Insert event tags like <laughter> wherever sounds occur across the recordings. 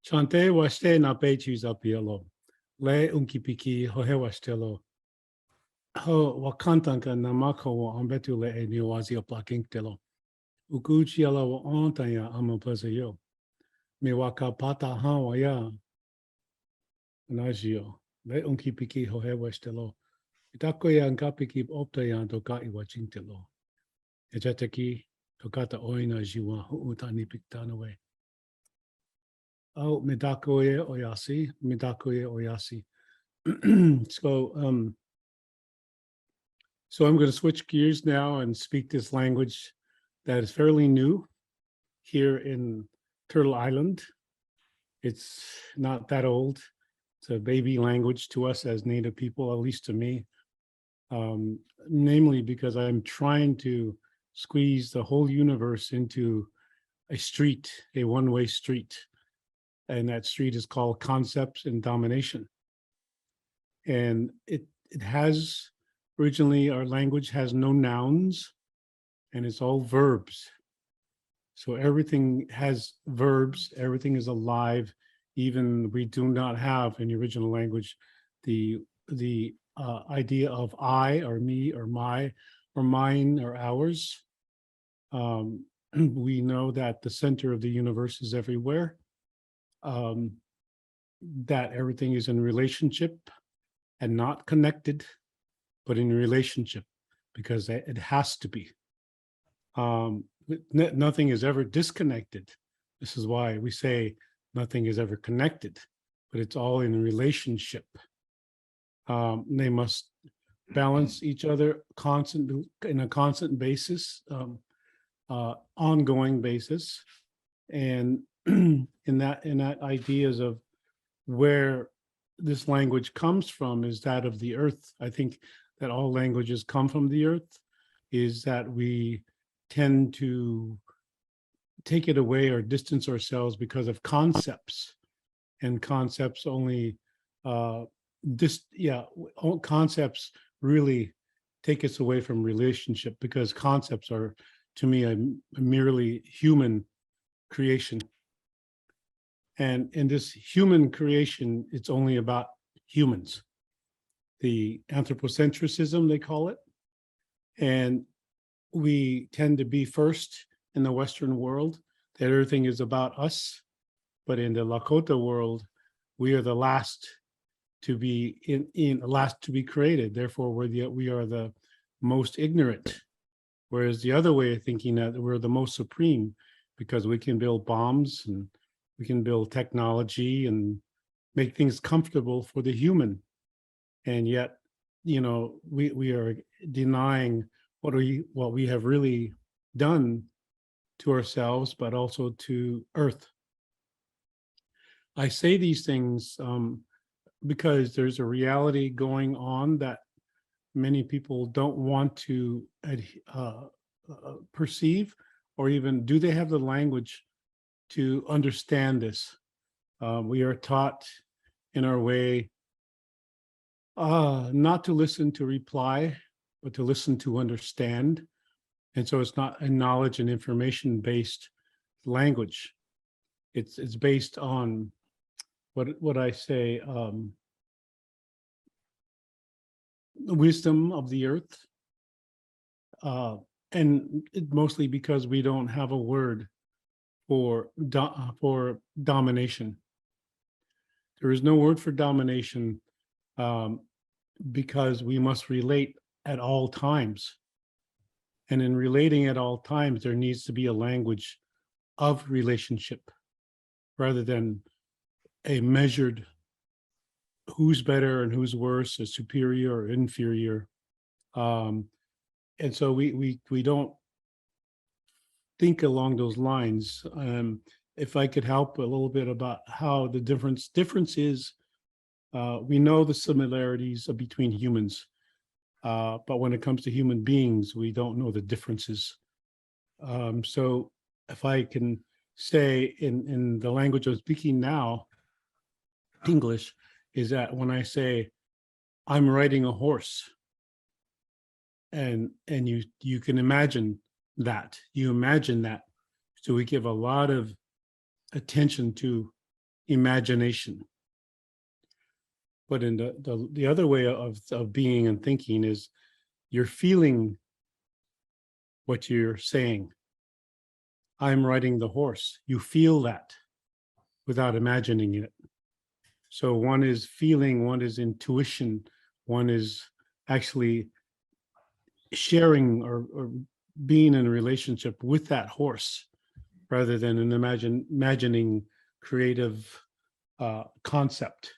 <silence> le unkipiki hohewashtelo ho wakantanka namako wa ambetule e niwazi oplakinkelo ukuchiala wa ontaya amapasayo me wakapata hawaya najio le unkipiki hohewashtelo itakoya nkapiki optaya toka iwachintelo ejateki tokata oina jiwa utani piktanawe. Oh, Midakoye Oyasi, Midakoye Oyasi. So I'm going to switch gears now and speak this language that is fairly new here in Turtle Island. It's not that old. It's a baby language to us as Native people, at least to me. Namely because I'm trying to squeeze the whole universe into a street, a one-way street. And that street is called Concepts and Domination. And it has, originally our language has no nouns and it's all verbs. So everything has verbs, everything is alive. Even we do not have in the original language the idea of I or me or my or mine or ours. We know that the center of the universe is everywhere. That everything is in relationship and not connected, but in relationship because it has to be. Nothing is ever disconnected. This is why we say nothing is ever connected, but it's all in relationship. They must balance each other in a constant basis, ongoing basis, and in that ideas of where this language comes from is that of the earth. I think that all languages come from the earth, is that we tend to take it away or distance ourselves because of concepts, and concepts only concepts really take us away from relationship, because concepts are, to me, a merely human creation. And in this human creation, it's only about humans. The anthropocentrism, they call it. And we tend to be first in the Western world, that everything is about us. But in the Lakota world, we are the last to be last to be created. Therefore, we are the most ignorant. Whereas the other way of thinking, that we're the most supreme, because we can build bombs and we can build technology and make things comfortable for the human. And yet, we are denying what we have really done to ourselves, but also to Earth. I say these things because there's a reality going on that many people don't want to perceive, or even do they have the language to understand this. We are taught in our way not to listen to reply, but to listen to understand. And so it's not a knowledge and information based language. It's based on what I say, wisdom of the earth, and mostly because we don't have a word for domination. There is no word for domination because we must relate at all times. And in relating at all times, there needs to be a language of relationship rather than a measured who's better and who's worse, or superior or inferior. And so we don't think along those lines. If I could help a little bit about how the difference is, we know the similarities between humans, but when it comes to human beings, we don't know the differences. So if I can say in the language I'm speaking now, English, is that when I say I'm riding a horse, and you can imagine that, so we give a lot of attention to imagination. But in the other way of being and thinking is you're feeling what you're saying. I'm riding the horse. You feel that without imagining it. So one is feeling, one is intuition, one is actually sharing or being in a relationship with that horse rather than an imagining creative concept.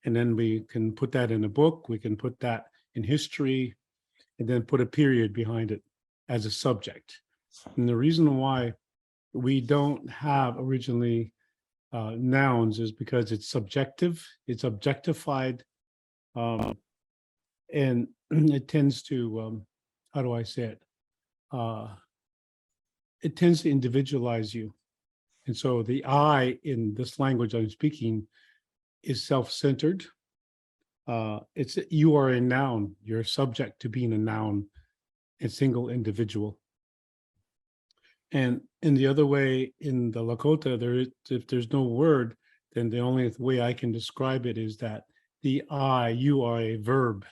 And then we can put that in a book, we can put that in history, and then put a period behind it as a subject. And the reason why we don't have originally nouns is because it's subjective, it's objectified, and it tends to, how do I say it? It tends to individualize you. And so the I in this language I'm speaking is self-centered. It's you are a noun, you're subject to being a noun, a single individual. And in the other way, in the Lakota, if there's no word, then the only way I can describe it is that the I, you are a verb.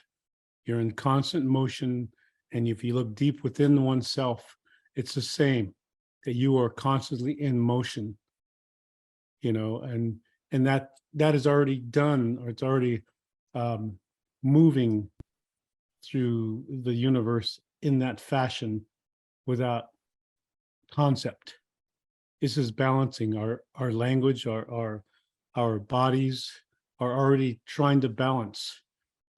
You're in constant motion. And if you look deep within oneself, it's the same, that you are constantly in motion, and that is already done, or it's already moving through the universe in that fashion without concept. This is balancing our language, our bodies are already trying to balance.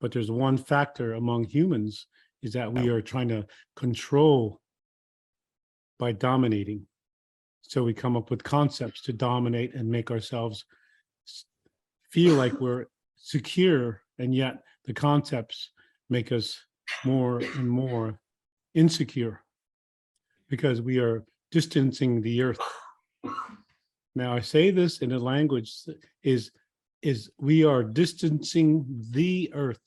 But there's one factor among humans is that we are trying to control by dominating. So we come up with concepts to dominate and make ourselves feel like we're secure, and yet the concepts make us more and more insecure because we are distancing the earth. Now I say this in a language is we are distancing the earth.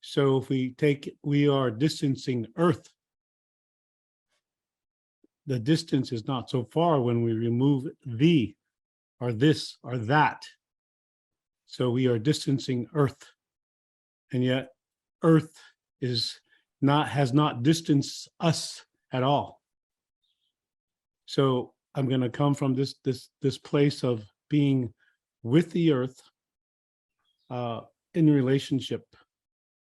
So if we are distancing earth, the distance is not so far when we remove the or this or that. So we are distancing earth, and yet earth has not distanced us at all. So I'm going to come from this place of being with the earth in relationship,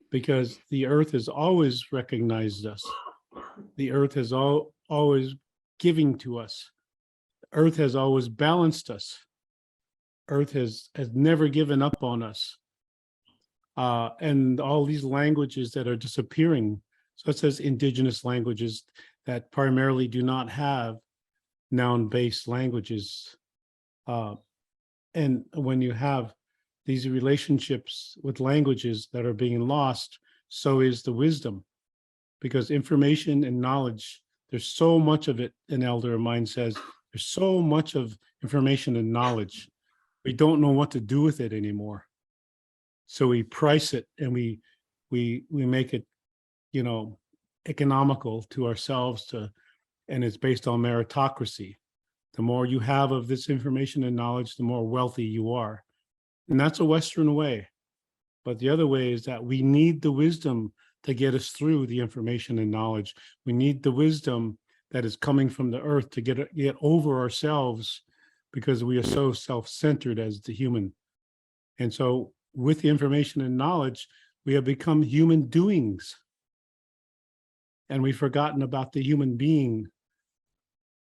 because the earth has always recognized us. The earth has always giving to us. Earth has always balanced us. Earth has never given up on us. And all these languages that are disappearing, such as indigenous languages that primarily do not have noun-based languages. And when you have these relationships with languages that are being lost, so is the wisdom. Because information and knowledge, there's so much of it, an elder of mine says, there's so much of information and knowledge. We don't know what to do with it anymore. So we price it and we make it, economical to ourselves and it's based on meritocracy. The more you have of this information and knowledge, the more wealthy you are. And that's a Western way. But the other way is that we need the wisdom to get us through the information and knowledge. We need the wisdom that is coming from the earth to get over ourselves, because we are so self-centered as the human. And so with the information and knowledge, we have become human doings. And we've forgotten about the human being.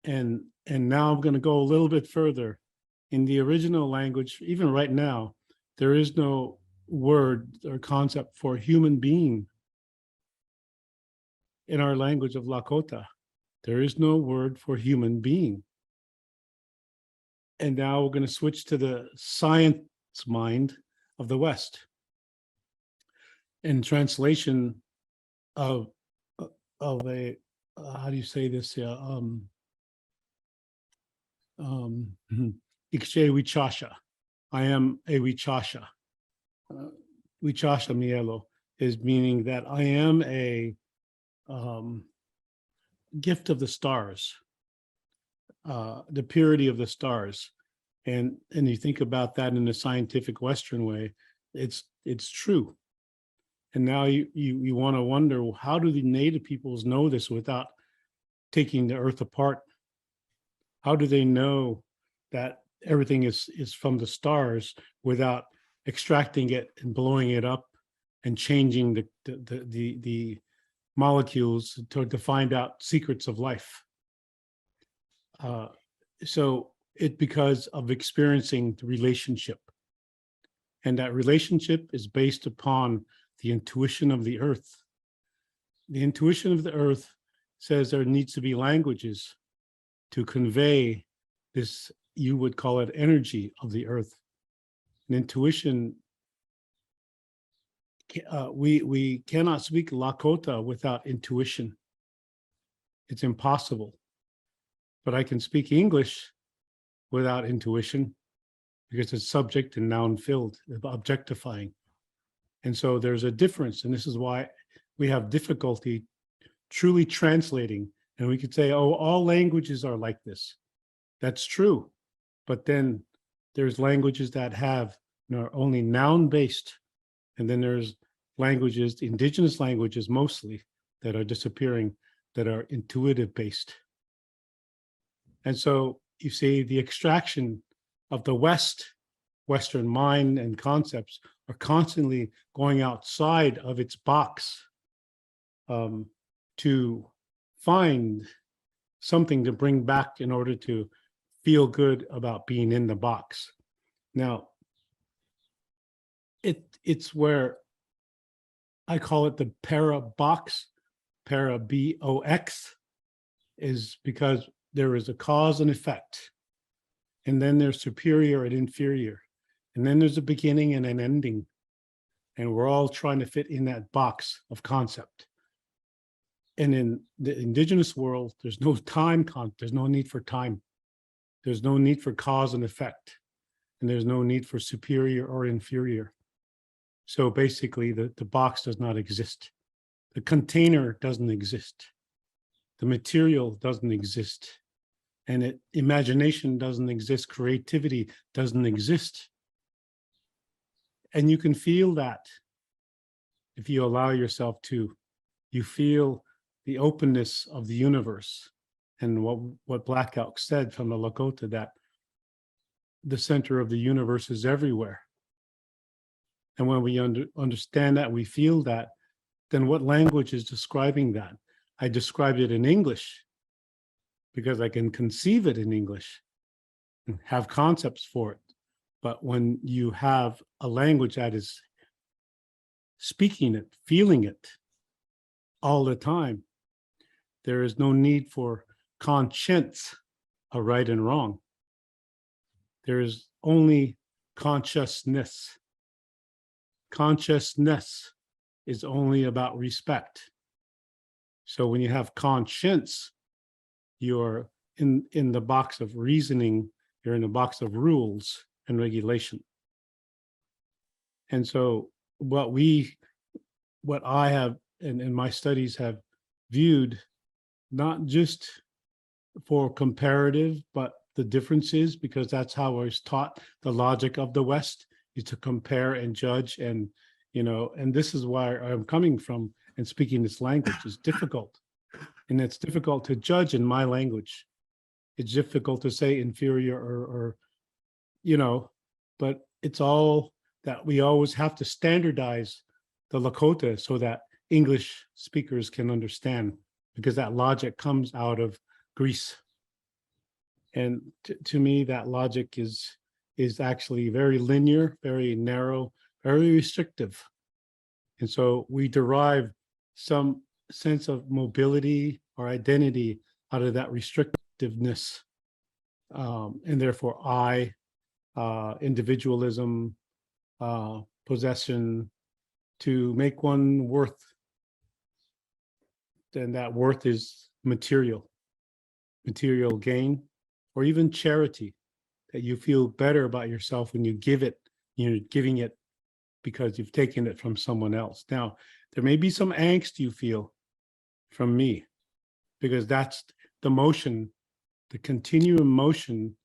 And now I'm going to go a little bit further. In the original language, even right now, there is no word or concept for human being. In our language of Lakota, there is no word for human being. And now we're going to switch to the science mind of the West. In translation of a, how do you say this? န့tawan. I am a Wichasha. Wichasha Mielo is meaning that I am a gift of the stars, the purity of the stars. And you think about that in a scientific Western way, it's true. And now you want to wonder, well, how do the native peoples know this without taking the earth apart? How do they know that everything is from the stars without extracting it and blowing it up and changing the molecules to find out secrets of life? So it because of experiencing the relationship. And that relationship is based upon the intuition of the earth. The intuition of the earth says there needs to be languages to convey this, you would call it energy of the earth. An intuition, we cannot speak Lakota without intuition. It's impossible. But I can speak English without intuition because it's subject and noun filled, objectifying. And so there's a difference. And this is why we have difficulty truly translating. And we could say, oh, all languages are like this. That's true. But then there's languages that have only noun based. And then there's languages, indigenous languages mostly, that are disappearing, that are intuitive based. And so you see the extraction of the Western mind and concepts are constantly going outside of its box to find something to bring back in order to feel good about being in the box. Now, it's where I call it the para box, para B-O-X, is because there is a cause and effect. And then there's superior and inferior. And then there's a beginning and an ending. And we're all trying to fit in that box of concept. And in the indigenous world, there's no time, there's no need for time. There's no need for cause and effect. And there's no need for superior or inferior. So basically, the box does not exist. The container doesn't exist. The material doesn't exist. And imagination doesn't exist. Creativity doesn't exist. And you can feel that if you allow yourself to. You feel the openness of the universe. And what Black Elk said from the Lakota, that the center of the universe is everywhere. And when we understand that, we feel that, then what language is describing that? I described it in English because I can conceive it in English and have concepts for it. But when you have a language that is speaking it, feeling it all the time, there is no need for conscience, a right and wrong. There is only consciousness. Consciousness is only about respect. So when you have conscience, you're in the box of reasoning, you're in the box of rules and regulation. And so what I have and my studies have viewed, not just for comparative, but the differences, because that's how I was taught the logic of the West, is to compare and judge. And, and this is where I'm coming from, and speaking this language is difficult. And it's difficult to judge in my language. It's difficult to say inferior or but it's all that we always have to standardize the Lakota so that English speakers can understand, because that logic comes out of Greece. And to me, that logic is actually very linear, very narrow, very restrictive. And so we derive some sense of mobility or identity out of that restrictiveness. And therefore individualism, possession, to make one worth. Then that worth is material gain, or even charity, that you feel better about yourself when you give it, you're giving it because you've taken it from someone else. Now, there may be some angst you feel from me, because that's the motion, the continuum motion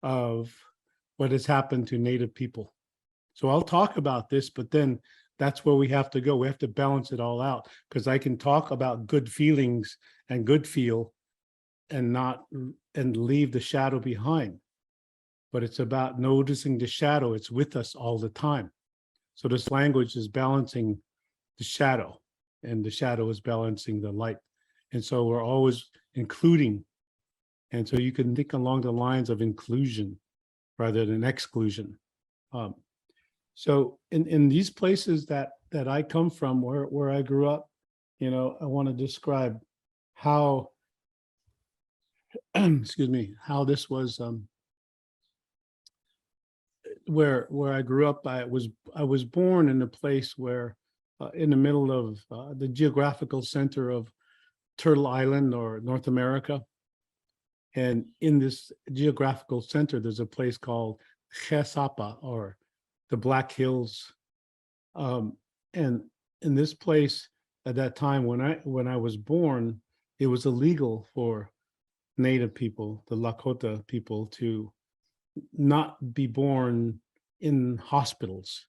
of what has happened to Native people. So I'll talk about this, but then that's where we have to go. We have to balance it all out, because I can talk about good feelings and good feel and leave the shadow behind. But it's about noticing the shadow. It's with us all the time. So this language is balancing the shadow, and the shadow is balancing the light. And so we're always including. And so you can think along the lines of inclusion rather than exclusion. So in these places that I come from, where I grew up, I want to describe how, excuse me, how this was, where I grew up. I was born in a place where, in the middle of the geographical center of Turtle Island, or North America. And in this geographical center, there's a place called ḵesaapa, or the Black Hills. And in this place, at that time when I was born, it was illegal for Native people, the Lakota people, to not be born in hospitals.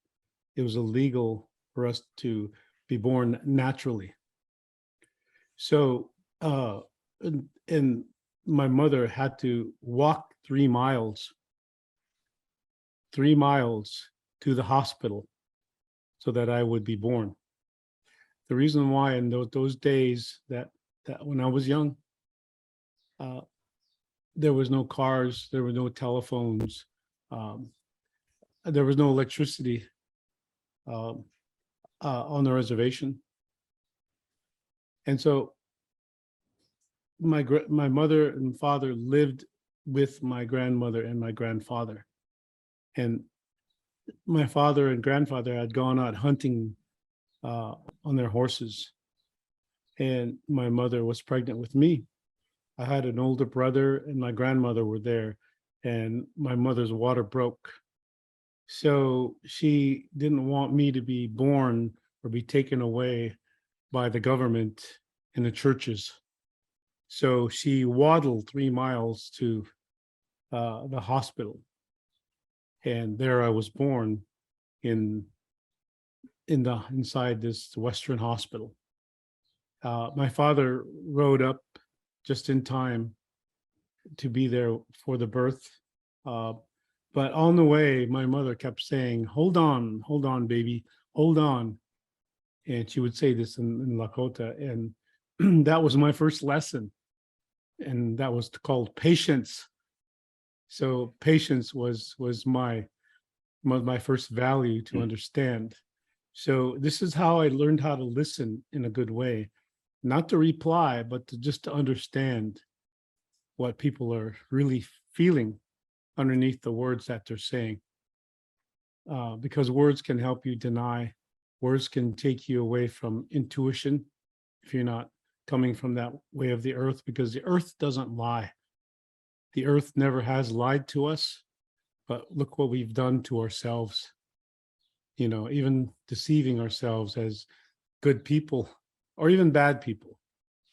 It was illegal for us to be born naturally. So, and my mother had to walk 3 miles to the hospital so that I would be born. The reason why, in those days, that when I was young, there was no cars, there were no telephones, there was no electricity on the reservation. And so my mother and father lived with my grandmother and my grandfather. And my father and grandfather had gone out hunting on their horses. And my mother was pregnant with me. I had an older brother, and my grandmother were there, and my mother's water broke. So she didn't want me to be born or be taken away by the government and the churches. So she waddled 3 miles to the hospital. And there I was born inside this Western hospital. My father rode up just in time to be there for the birth. But on the way, my mother kept saying, hold on, baby, hold on. And she would say this in Lakota. And that was my first lesson. And that was called patience. So patience was my first value to understand. So this is how I learned how to listen in a good way, not to reply, but just to understand what people are really feeling underneath the words that they're saying. Because words can help you deny, words can take you away from intuition if you're not coming from that way of the earth, because the earth doesn't lie. The earth never has lied to us, but look what we've done to ourselves. Even deceiving ourselves as good people or even bad people,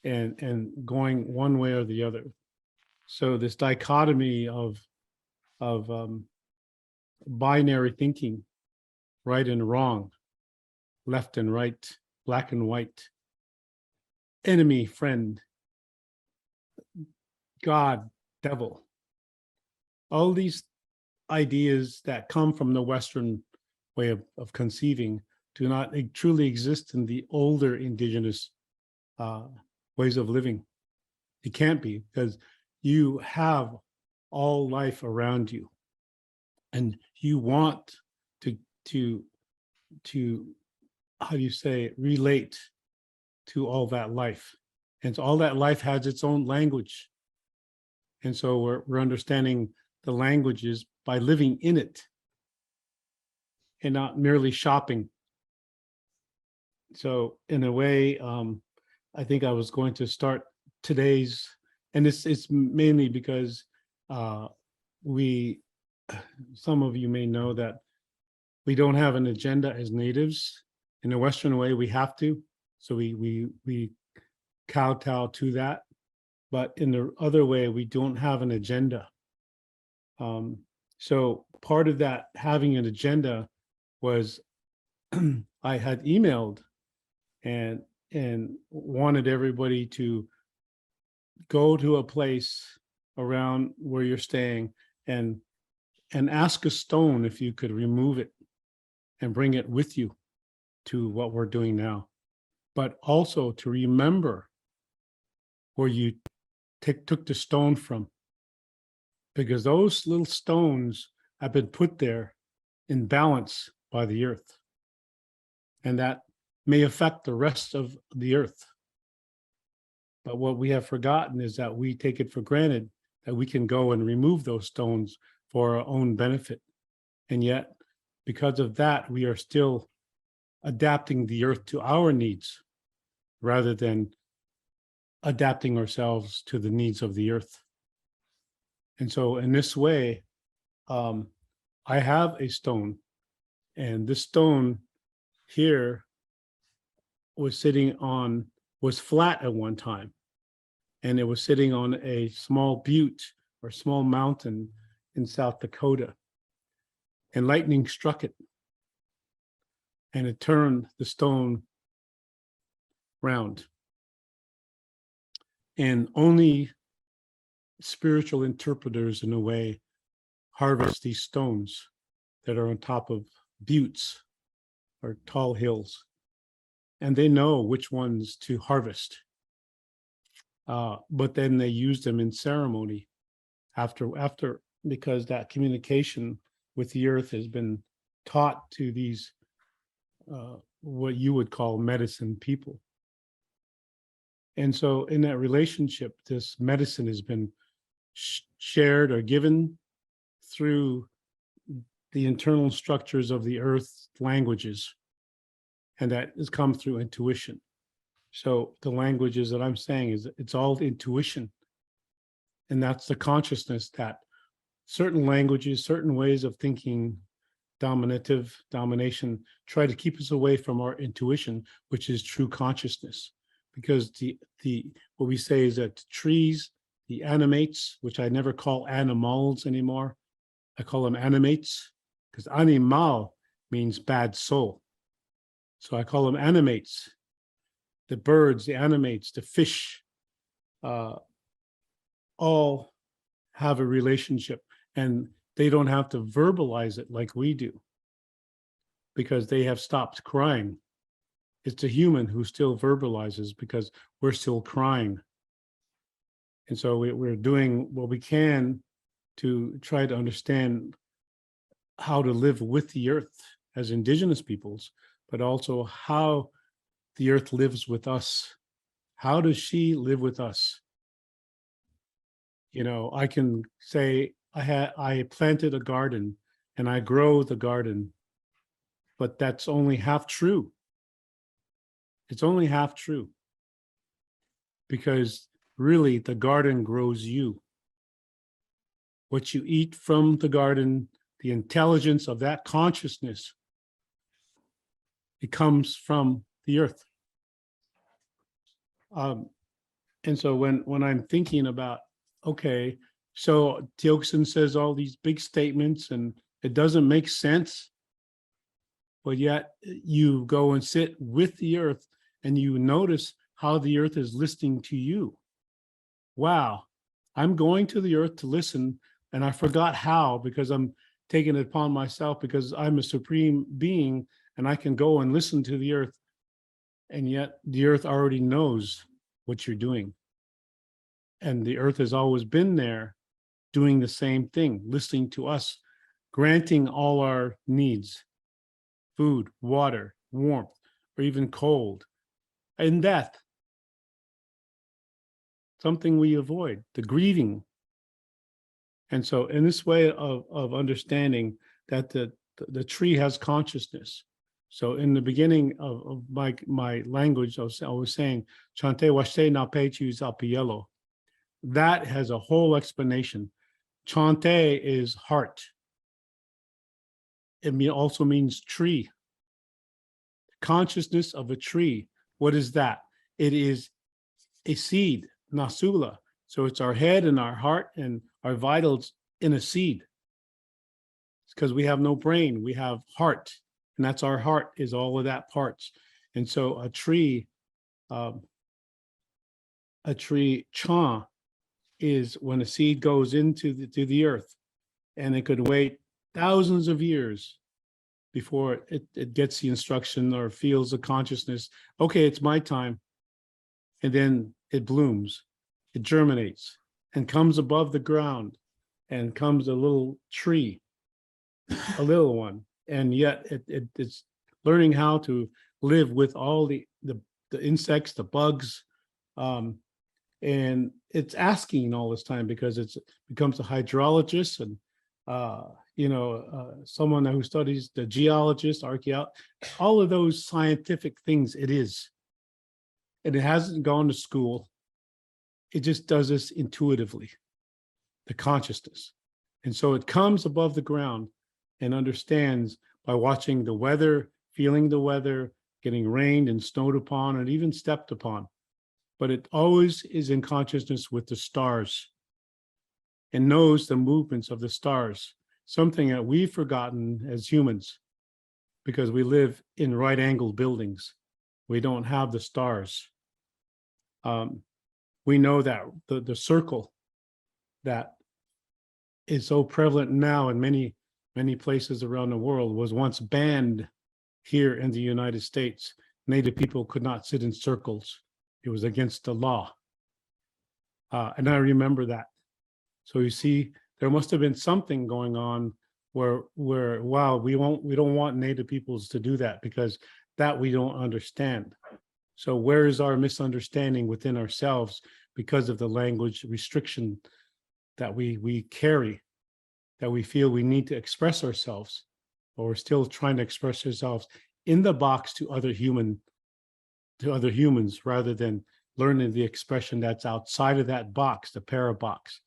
and going one way or the other. So this dichotomy of binary thinking, right and wrong, left and right, black and white, enemy, friend, God, devil, all these ideas that come from the Western way of conceiving do not truly exist in the older indigenous ways of living. It can't be, because you have all life around you, and you want to how do you say, relate to all that life. And so all that life has its own language. And so we're understanding the languages by living in it and not merely shopping. So in a way, I think I was going to start today's, and it's mainly because some of you may know that we don't have an agenda as natives. In the Western way, we have to. So we kowtow to that. But in the other way, we don't have an agenda. So part of that having an agenda was I had emailed and wanted everybody to go to a place around where you're staying and ask a stone if you could remove it and bring it with you to what we're doing now, but also to remember where you took the stone from, because those little stones have been put there in balance by the earth, and that may affect the rest of the earth. But what we have forgotten is that we take it for granted that we can go and remove those stones for our own benefit. And yet, because of that, we are still adapting the earth to our needs rather than adapting ourselves to the needs of the earth. And so in this way, I have a stone, and this stone here was flat at one time, and it was sitting on a small butte or small mountain in South Dakota, and lightning struck it, and it turned the stone round. And only spiritual interpreters, in a way, harvest these stones that are on top of buttes or tall hills, and they know which ones to harvest. But then they use them in ceremony after, because that communication with the earth has been taught to these what you would call medicine people. And so in that relationship, this medicine has been shared or given through the internal structures of the earth's languages, and that has come through intuition. So the languages that I'm saying is it's all intuition, and that's the consciousness that certain languages, certain ways of thinking, domination, try to keep us away from our intuition, which is true consciousness. Because what we say is that trees, the animates, which I never call animals anymore, I call them animates, because animal means bad soul. So I call them animates. The birds, the animates, the fish, all have a relationship, and they don't have to verbalize it like we do, because they have stopped crying. It's a human who still verbalizes because we're still crying. And so we're doing what we can to try to understand how to live with the earth as indigenous peoples, but also how the earth lives with us. How does she live with us? You know, I can say I planted a garden and I grow the garden, but that's only half true. It's only half true, because really the garden grows you. What you eat from the garden, the intelligence of that consciousness, it comes from the earth. And so when I'm thinking about, okay, so Tiokasin says all these big statements and it doesn't make sense, but yet you go and sit with the earth and you notice how the earth is listening to you. Wow, I'm going to the earth to listen, and I forgot how, because I'm taking it upon myself, because I'm a supreme being and I can go and listen to the earth, and yet the earth already knows what you're doing. And the earth has always been there doing the same thing, listening to us, granting all our needs, food, water, warmth, or even cold, and death, something we avoid, the grieving. And so in this way of understanding that the tree has consciousness. So in the beginning of my language, I was saying, ḵឋΗΝʲ ᴤᴄ that has a whole explanation. Chante is heart. It also means tree. Consciousness of a tree. What is that? It is a seed, nasula. So it's our head and our heart and our vitals in a seed. It's because we have no brain. We have heart, and that's our heart is all of that parts. And so a tree cha is when a seed goes into the earth, and it could wait thousands of years before it gets the instruction or feels the consciousness. Okay, it's my time. And then it blooms, it germinates, and comes above the ground, and comes a little tree, a little one. And yet it's learning how to live with all the insects, the bugs, and it's asking all this time because it becomes a hydrologist and someone who studies the geologist, archaeologist, all of those scientific things. It is, and it hasn't gone to school. It just does this intuitively, the consciousness. And so it comes above the ground and understands by watching the weather, feeling the weather, getting rained and snowed upon, and even stepped upon. But it always is in consciousness with the stars and knows the movements of the stars, something that we've forgotten as humans because we live in right-angled buildings. We don't have the stars. We know that the circle that is so prevalent now in many places around the world was once banned here in the United States. Native people could not sit in circles. It was against the law. And I remember that. So you see, there must have been something going on where wow, we don't want Native peoples to do that because that we don't understand. So where is our misunderstanding within ourselves because of the language restriction that we carry, that we feel we need to express ourselves, or we're still trying to express ourselves in the box to other humans rather than learning the expression that's outside of that box, the parabox,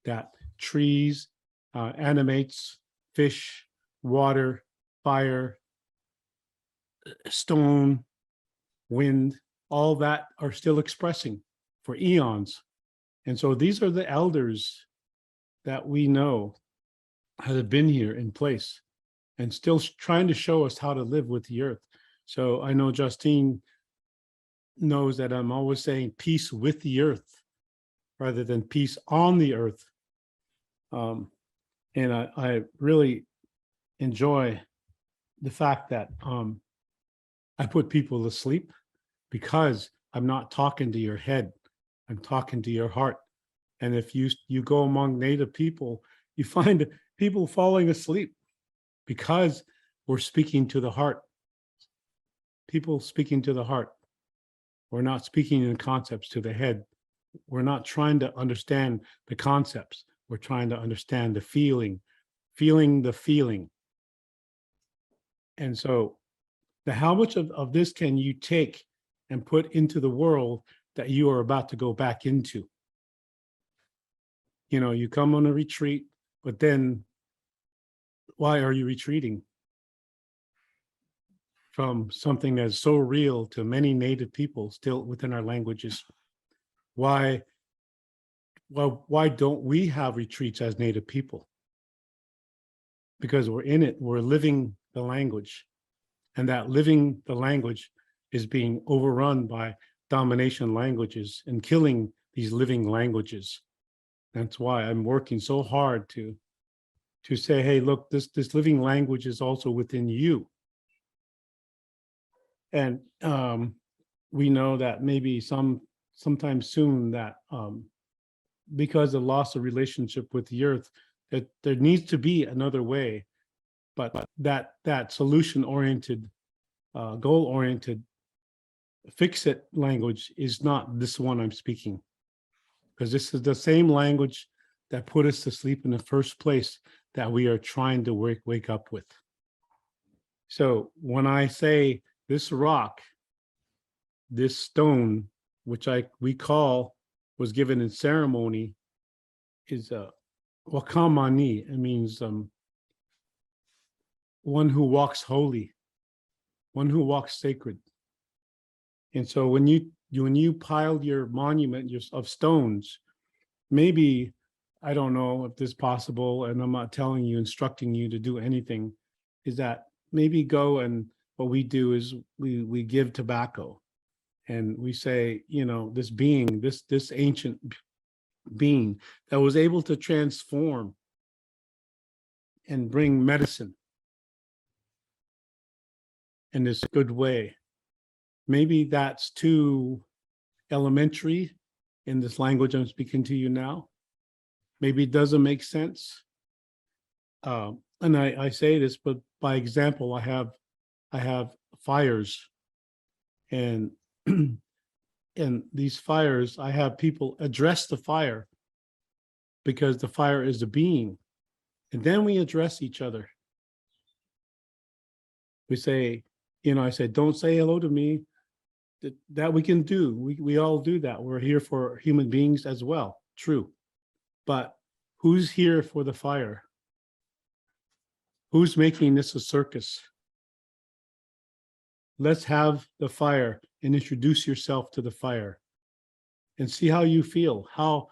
that trees, animates, fish, water, fire, stone, wind, all that are still expressing for eons. And so these are the elders that we know have been here in place and still trying to show us how to live with the earth. So I know Justine knows that I'm always saying peace with the earth rather than peace on the earth. And I really enjoy the fact that I put people to sleep because I'm not talking to your head. I'm talking to your heart. And if you go among Native people, you find people falling asleep because we're speaking to the heart. People speaking to the heart. We're not speaking in concepts to the head. We're not trying to understand the concepts. We're trying to understand the feeling the feeling. And so how much of this can you take and put into the world that you are about to go back into? You know, you come on a retreat, but then why are you retreating from something that's so real to many Native people still within our languages? Why don't we have retreats as Native people? Because we're in it, we're living the language. And that living the language is being overrun by domination languages and killing these living languages. That's why I'm working so hard to say, hey, look, this living language is also within you. And we know that maybe sometime soon that because of loss of relationship with the earth, that there needs to be another way, but that solution-oriented, goal-oriented, fix-it language is not this one I'm speaking, because this is the same language that put us to sleep in the first place that we are trying to wake up with. So when I say this rock, this stone, which we call, was given in ceremony, is wakamani. It means one who walks holy, one who walks sacred. And so when you piled your monument of stones, maybe I don't know if this is possible, and I'm not telling you, instructing you to do anything, is that maybe go, and what we do is we give tobacco, and we say, this being, this ancient being that was able to transform and bring medicine in this good way. Maybe that's too elementary in this language I'm speaking to you now. Maybe it doesn't make sense. And I say this, but by example, I have fires, and and these fires, I have people address the fire because the fire is a being, and then we address each other. We say, I say, don't say hello to me. That we can do. We all do that. We're here for human beings as well. True. But who's here for the fire? Who's making this a circus? Let's have the fire and introduce yourself to the fire and see how you feel, how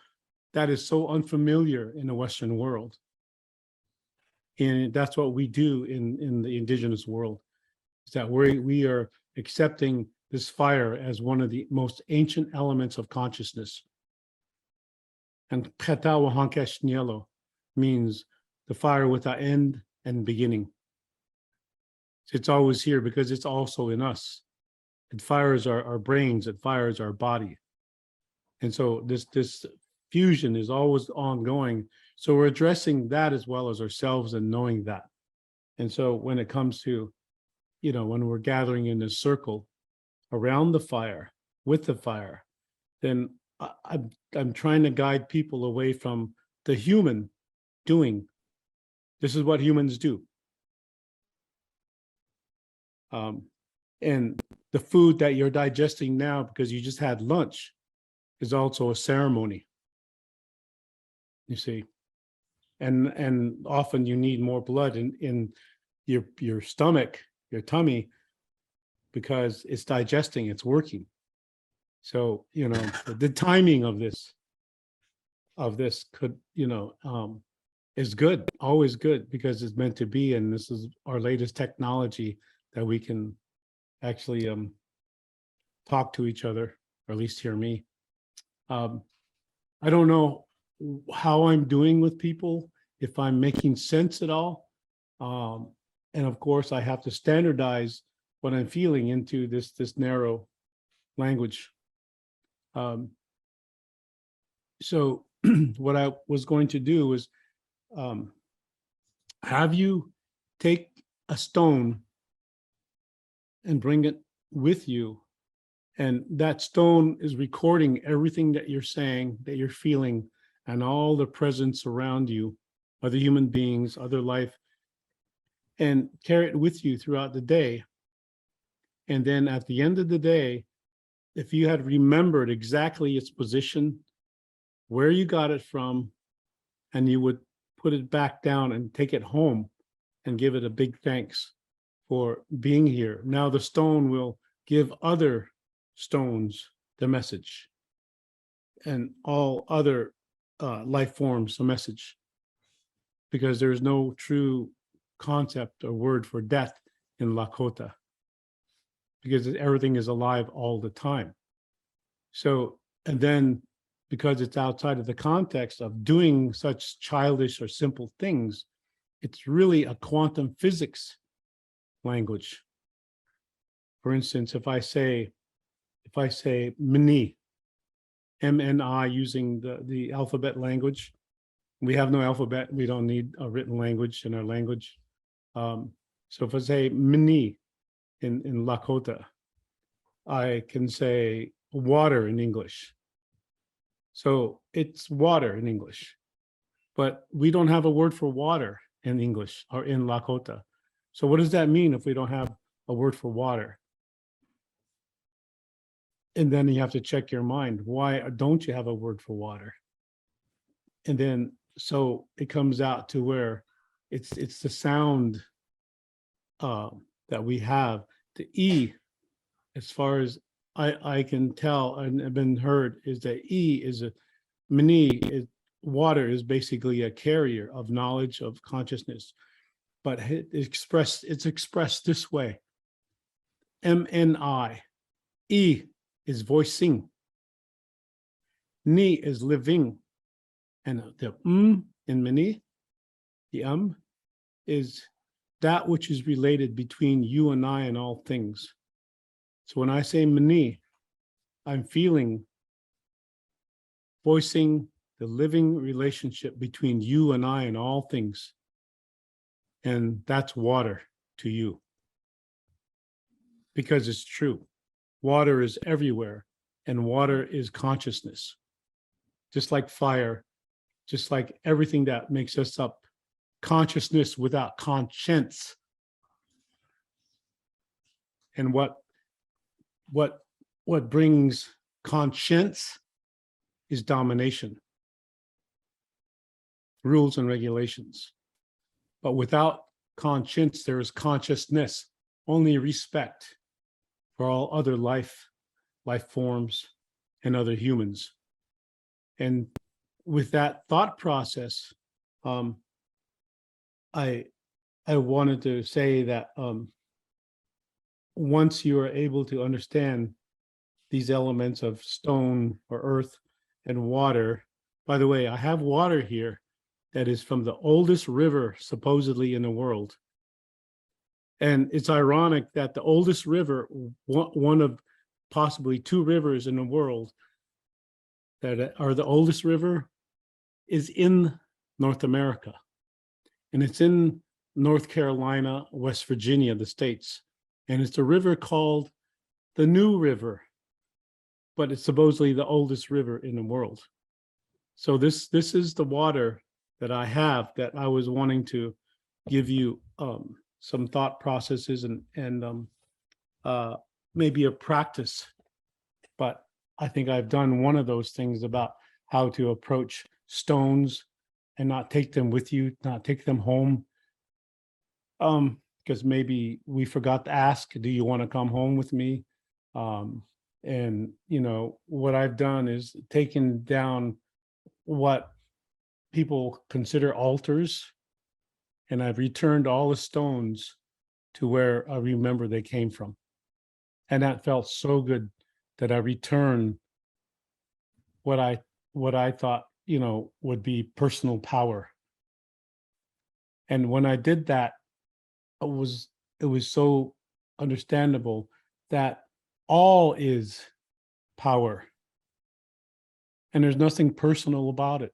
that is so unfamiliar in the Western world. And that's what we do in the indigenous world, is that we are accepting this fire as one of the most ancient elements of consciousness. And ḵētāwā Ꭿʰā噚ેļ means the fire without end and beginning. It's always here because it's also in us. It fires our brains, it fires our body. And so this fusion is always ongoing. So we're addressing that as well as ourselves and knowing that. And so when it comes to, when we're gathering in a circle around the fire, with the fire, then I'm trying to guide people away from the human doing. This is what humans do. And the food that you're digesting now because you just had lunch is also a ceremony, you see. And often you need more blood in your stomach, your tummy, because it's digesting, it's working. So, the timing of this could, is good, always good, because it's meant to be. And this is our latest technology that we can actually talk to each other, or at least hear me. I don't know how I'm doing with people, if I'm making sense at all. And of course, I have to standardize what I'm feeling into this narrow language. So what I was going to do is have you take a stone and bring it with you. And that stone is recording everything that you're saying, that you're feeling, and all the presence around you, other human beings, other life, and carry it with you throughout the day. And then at the end of the day, if you had remembered exactly its position, where you got it from, and you would put it back down and take it home and give it a big thanks for being here. Now the stone will give other stones the message, and all other life forms a message, because there's no true concept or word for death in Lakota, because everything is alive all the time. So, and then because it's outside of the context of doing such childish or simple things, it's really a quantum physics language. For instance, if I say mni, M-N-I, using the alphabet language, we have no alphabet, we don't need a written language in our language. So if I say mni in Lakota, I can say water in English. So it's water in English, but we don't have a word for water in English or in Lakota. So what does that mean if we don't have a word for water? And then you have to check your mind. Why don't you have a word for water? And then, so it comes out to where it's the sound that we have. The E, as far as I can tell and have been heard, is that E is a mani, is water is basically a carrier of knowledge, of consciousness, but it's expressed this way. MNI. E is voicing. Ni is living. And the in mani, the is that which is related between you and I and all things. So when I say mani, I'm feeling, voicing the living relationship between you and I and all things. And that's water to you. Because it's true. Water is everywhere, and water is consciousness. Just like fire, just like everything that makes us up. Consciousness without conscience. And what brings conscience is domination, rules and regulations. But without conscience, there is consciousness, only respect for all other life forms, and other humans. And with that thought process, I wanted to say that once you are able to understand these elements of stone or earth and water, by the way, I have water here that is from the oldest river supposedly in the world. And it's ironic that the oldest river, one of possibly two rivers in the world that are the oldest river, is in North America. And it's in North Carolina, West Virginia, the States. And it's a river called the New River, but it's supposedly the oldest river in the world. So this is the water that I have that I was wanting to give you some thought processes and maybe a practice. But I think I've done one of those things about how to approach stones and not take them with you, not take them home. Because maybe we forgot to ask, do you want to come home with me? And you know, what I've done is taken down what people consider altars, and I've returned all the stones to where I remember they came from. And that felt so good that I returned what I thought, you know, would be personal power. And when I did that, it was so understandable that all is power. And there's nothing personal about it.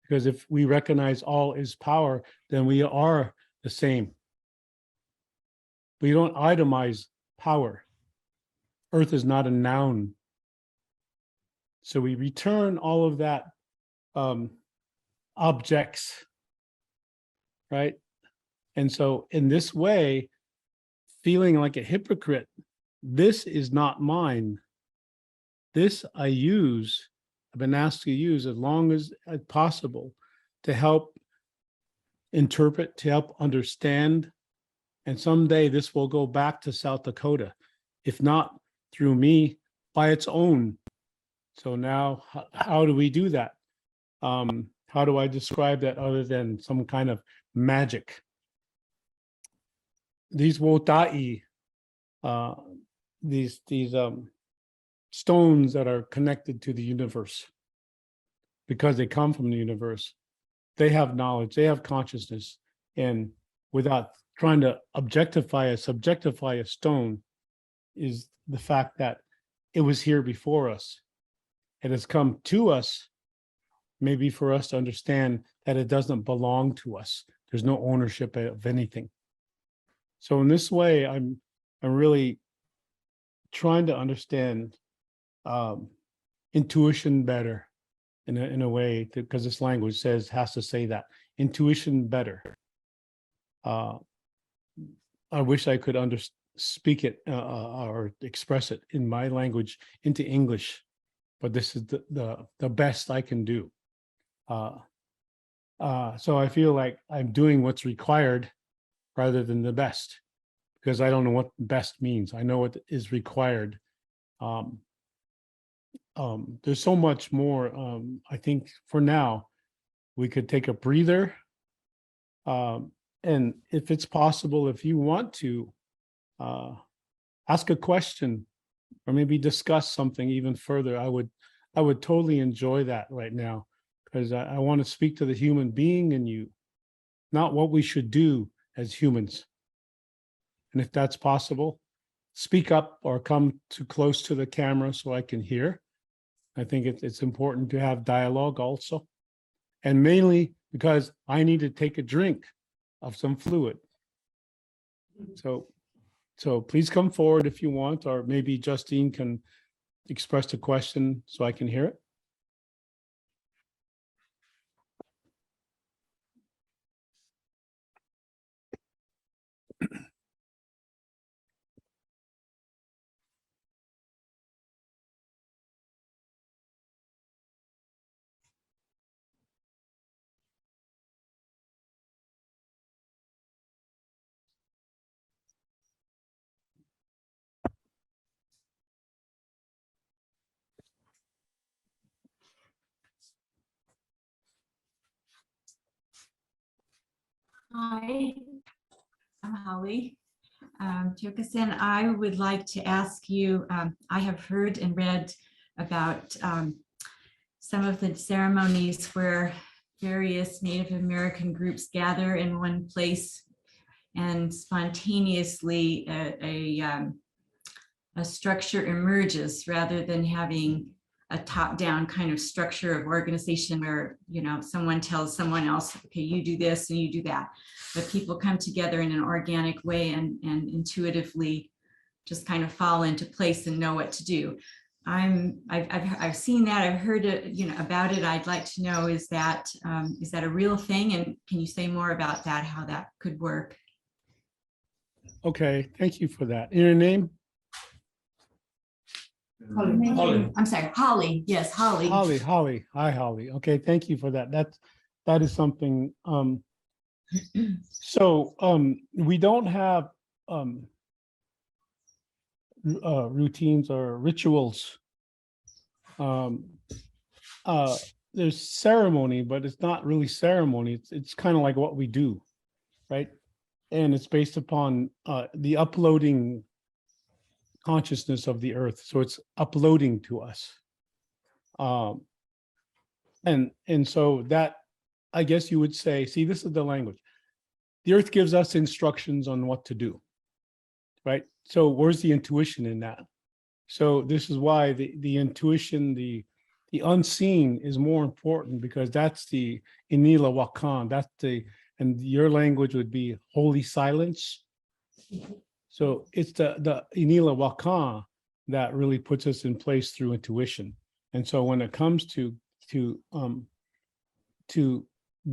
Because if we recognize all is power, then we are the same. We don't itemize power. Earth is not a noun. So we return all of that objects, right? And so in this way, feeling like a hypocrite, this is not mine. This I use, I've been asked to use as long as possible to help interpret, to help understand. And someday this will go back to South Dakota, if not through me, by its own. So now, how do we do that? How do I describe that other than some kind of magic? These ṕāʾī, these stones that are connected to the universe, because they come from the universe, they have knowledge, they have consciousness, and without trying to subjectify a stone, is the fact that it was here before us. It has come to us, maybe for us to understand that it doesn't belong to us. There's no ownership of anything. So in this way, I'm really trying to understand intuition better in a way, because this language has to say that intuition better. I wish I could speak it or express it in my language into English, but this is the best I can do. So I feel like I'm doing what's required rather than the best, because I don't know what best means. I know what is required. there's so much more. I think for now, we could take a breather. And if it's possible, if you want to ask a question or maybe discuss something even further, I would totally enjoy that right now, because I want to speak to the human being in you, not what we should do as humans. And if that's possible, speak up or come too close to the camera so I can hear. I think it's important to have dialogue also. And mainly because I need to take a drink of some fluid. So please come forward if you want, or maybe Justine can express the question so I can hear it. Hi, I'm Holly. Tiokasin, I would like to ask you, I have heard and read about some of the ceremonies where various Native American groups gather in one place and spontaneously a structure emerges rather than having a top-down kind of structure of organization where, you know, someone tells someone else, okay, you do this and you do that. But people come together in an organic way and intuitively just kind of fall into place and know what to do. I've seen that, I've heard it, you know, about it. I'd like to know, is that a real thing? And can you say more about that, how that could work? Okay, thank you for that. Your name? Holly. I'm sorry, Holly. Yes, Holly. Holly. Hi, Holly. Okay, thank you for that. That is something. So we don't have routines or rituals. There's ceremony, but it's not really ceremony. It's kind of like what we do, right? And it's based upon the uploading consciousness of the earth. So it's uploading to us. And so that, I guess you would say, see, this is the language. The earth gives us instructions on what to do, right? So where's the intuition in that? So this is why the intuition, the unseen is more important, because that's the Inila Wakan, that's and your language would be holy silence. So it's the Inila Wakan that really puts us in place through intuition. And so when it comes to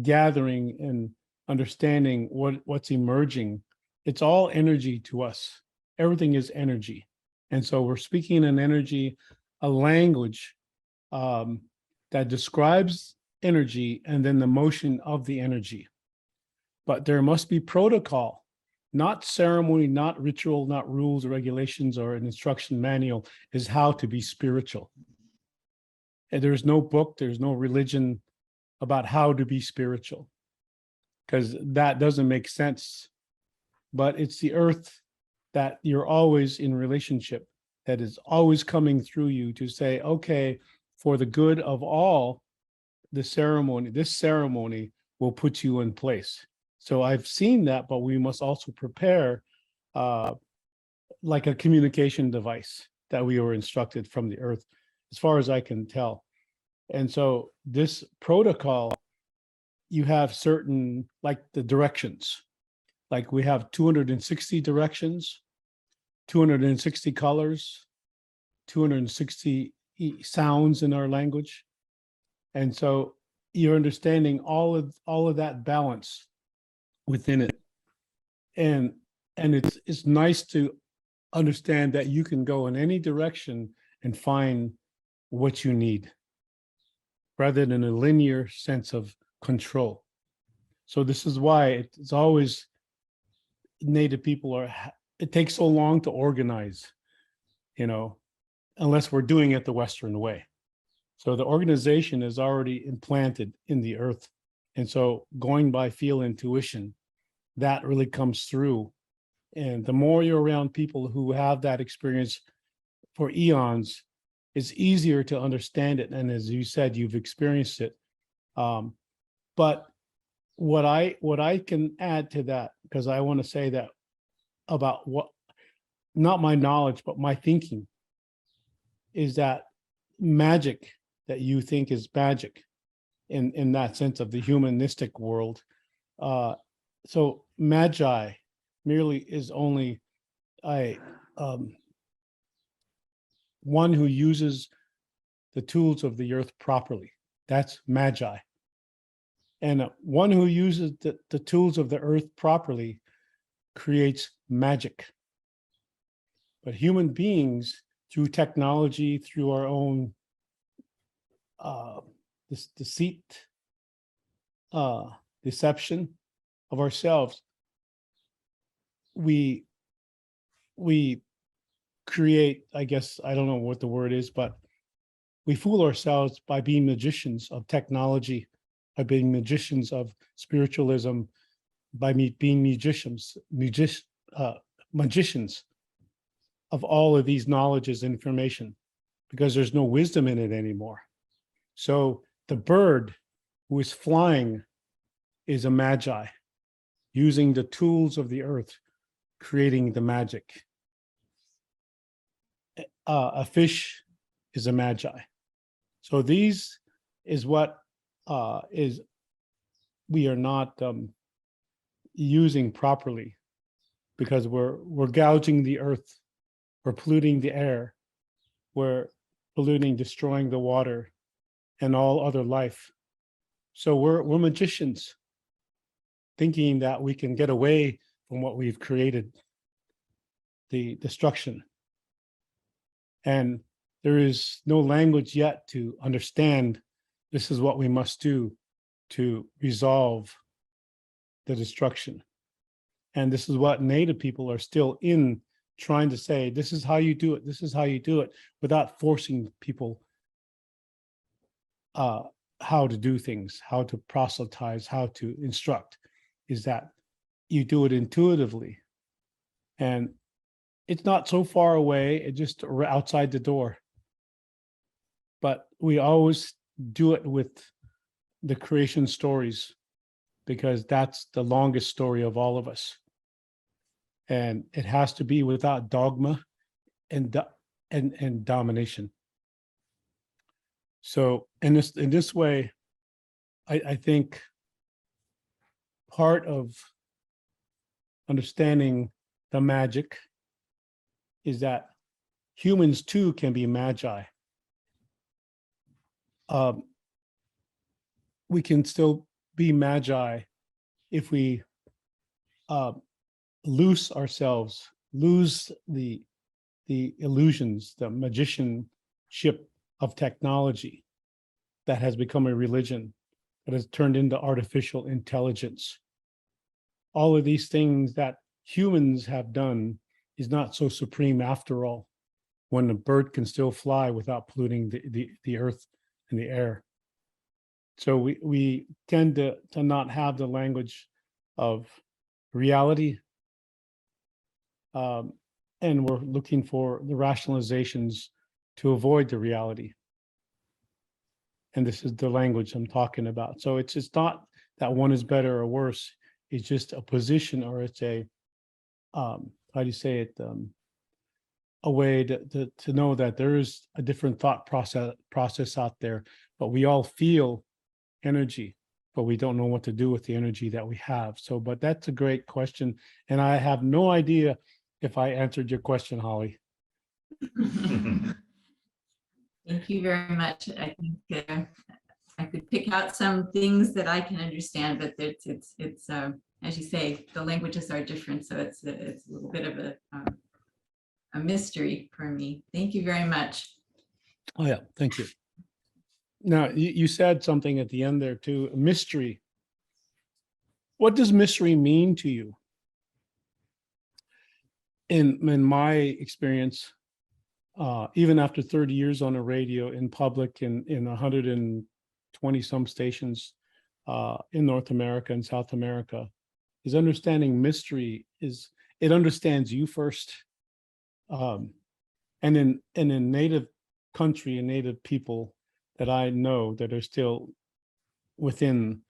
gathering and understanding what's emerging, it's all energy to us. Everything is energy. And so we're speaking an energy, a language that describes energy and then the motion of the energy. But there must be protocol, not ceremony, not ritual, not rules or regulations or an instruction manual, is how to be spiritual. And there's no book, there's no religion about how to be spiritual, because that doesn't make sense. But it's the earth that you're always in relationship, that is always coming through you to say, okay, for the good of all, this ceremony will put you in place. So I've seen that, but we must also prepare like a communication device that we were instructed from the earth, as far as I can tell. And so this protocol, you have certain, like the directions, like we have 260 directions, 260 colors, 260 sounds in our language. And so you're understanding all of that balance within it. And it's nice to understand that you can go in any direction and find what you need, rather than a linear sense of control. So this is why it's always Native people it takes so long to organize, you know, unless we're doing it the Western way. So the organization is already implanted in the earth. And so going by feel intuition, that really comes through. And the more you're around people who have that experience for eons, it's easier to understand it. And as you said, you've experienced it. But what I can add to that, because I want to say that about what, not my knowledge, but my thinking, is that magic that you think is magic in that sense of the humanistic world. So magi merely is only a one who uses the tools of the earth properly. That's magi. And one who uses the tools of the earth properly creates magic. But human beings, through technology, through our own this deceit, deception of ourselves, we create, I guess, I don't know what the word is, but we fool ourselves by being magicians of technology, by being magicians of spiritualism, by being magicians of all of these knowledges, information, because there's no wisdom in it anymore. So the bird who is flying is a magi, using the tools of the earth, creating the magic. A fish is a magi. So these is what is we are not using properly, because we're gouging the earth, we're polluting the air, we're polluting, destroying the water and all other life. So we're magicians, thinking that we can get away from what we've created, the destruction. And there is no language yet to understand this is what we must do to resolve the destruction. And this is what Native people are still in, trying to say, this is how you do it, this is how you do it, without forcing people how to do things, how to proselytize, how to instruct, is that you do it intuitively. And it's not so far away, it's just outside the door. But we always do it with the creation stories, because that's the longest story of all of us. And it has to be without dogma and domination. So in this way, I think part of understanding the magic is that humans too can be magi. We can still be magi if we loose ourselves, lose the illusions, the magicianship of technology that has become a religion, that has turned into artificial intelligence. All of these things that humans have done is not so supreme after all, when a bird can still fly without polluting the earth and the air. So we tend to not have the language of reality, and we're looking for the rationalizations to avoid the reality. And this is the language I'm talking about. So it's just not that one is better or worse. It's just a position, or it's a how do you say it? A way to know that there is a different thought process out there, but we all feel energy, but we don't know what to do with the energy that we have. So, but that's a great question, and I have no idea if I answered your question, Holly. Thank you very much. I think I could pick out some things that I can understand, but it's as you say, the languages are different, so it's a little bit of a mystery for me. Thank you very much. Oh yeah, thank you. Now you said something at the end there too, mystery. What does mystery mean to you? In my experience, even after 30 years on the radio, in public, in 120 some stations in North America and South America, is understanding mystery. Is it understands you first, and in native country and native people that I know that are still within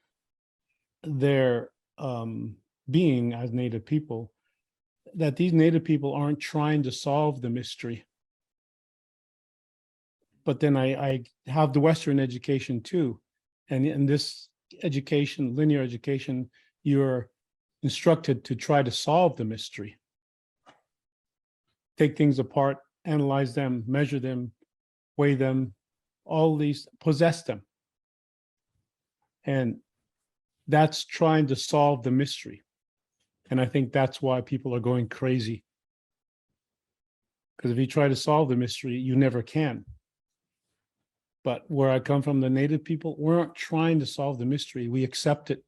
their being as native people, that these native people aren't trying to solve the mystery. But then I have the Western education too. And in this education, linear education, you're instructed to try to solve the mystery. Take things apart, analyze them, measure them, weigh them, all these, possess them. And that's trying to solve the mystery. And I think that's why people are going crazy. Because if you try to solve the mystery, you never can. But where I come from, the native people, we aren't trying to solve the mystery. We accept it.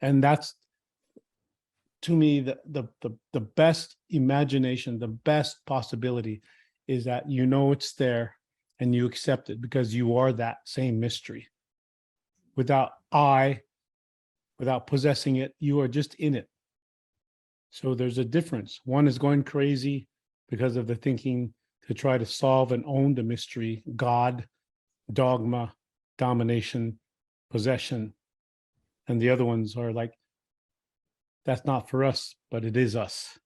And that's, to me, the best imagination, the best possibility is that you know it's there and you accept it because you are that same mystery. Without possessing it, you are just in it. So there's a difference. One is going crazy because of the thinking to try to solve and own the mystery, God, dogma, domination, possession. And the other ones are like, that's not for us, but it is us.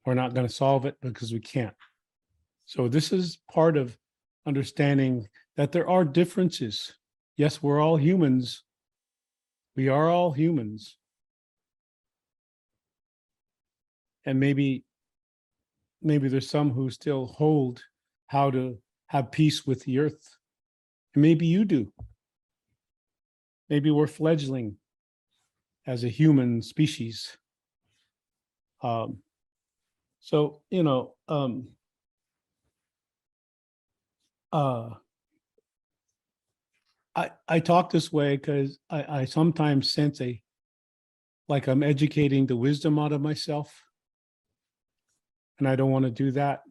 We're not going to solve it because we can't. So this is part of understanding that there are differences. Yes, we're all humans. We are all humans. And maybe there's some who still hold how to have peace with the earth. And maybe you do. Maybe we're fledgling as a human species. So, I talk this way because I sometimes sense like I'm educating the wisdom out of myself. And I don't want to do that.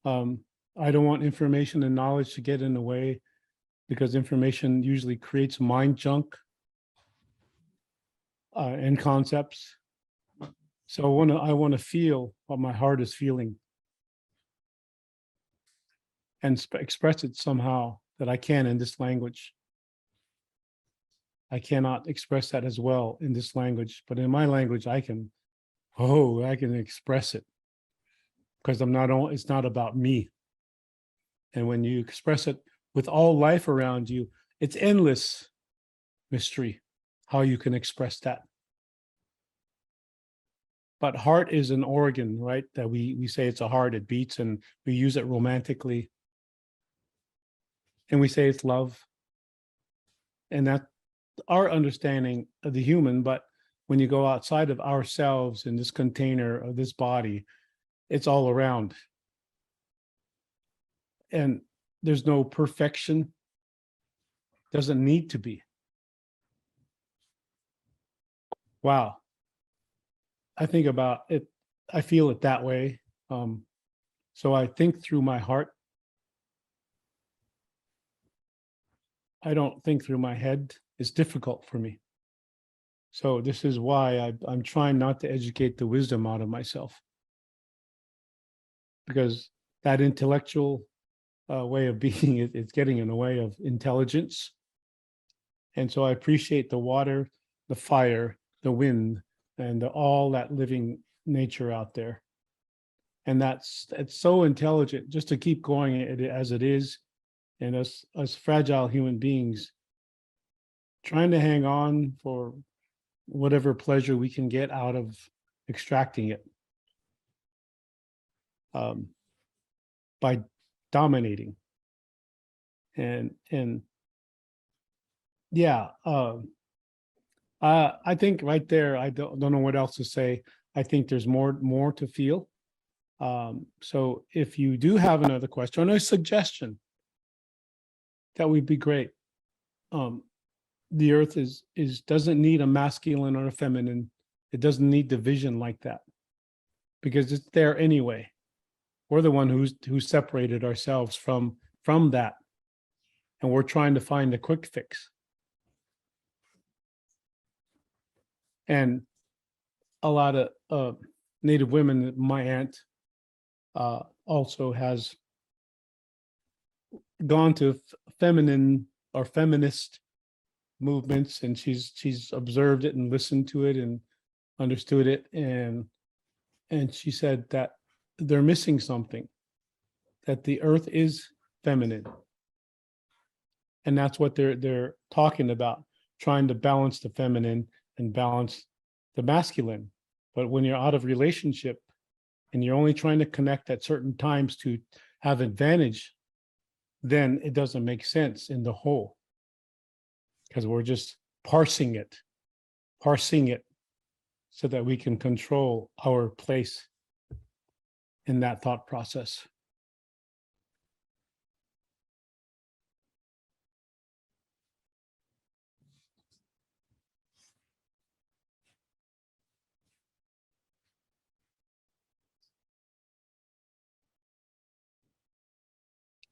I don't want information and knowledge to get in the way, because information usually creates mind junk and concepts. So I want to feel what my heart is feeling and express it somehow that I can in this language. I cannot express that as well in this language, but in my language, I can express it because it's not about me. And when you express it with all life around you, it's endless mystery how you can express that. But heart is an organ, right? That we say it's a heart, it beats, and we use it romantically. And we say it's love. And that's our understanding of the human. But when you go outside of ourselves in this container of this body, it's all around. And there's no perfection. Doesn't need to be. Wow. I think about it. I feel it that way. So I think through my heart. I don't think through my head. It's difficult for me. So this is why I'm trying not to educate the wisdom out of myself. Because that intellectual way of being, it's getting in the way of intelligence. And so I appreciate the water, the fire, the wind, and all that living nature out there. And it's so intelligent just to keep going as it is. And us fragile human beings trying to hang on for whatever pleasure we can get out of extracting it by dominating. And yeah, I think right there, I don't know what else to say. I think there's more to feel. So if you do have another question or a suggestion, that would be great. The earth doesn't need a masculine or a feminine. It doesn't need division like that, because it's there anyway. We're the one who separated ourselves from that, and we're trying to find a quick fix. And a lot of Native women, my aunt also has gone to feminine or feminist movements, and she's observed it and listened to it and understood it, and she said that they're missing something, that the earth is feminine, and that's what they're talking about, trying to balance the feminine and balance the masculine. But when you're out of relationship and you're only trying to connect at certain times to have advantage, then it doesn't make sense in the whole, because we're just parsing it so that we can control our place in that thought process.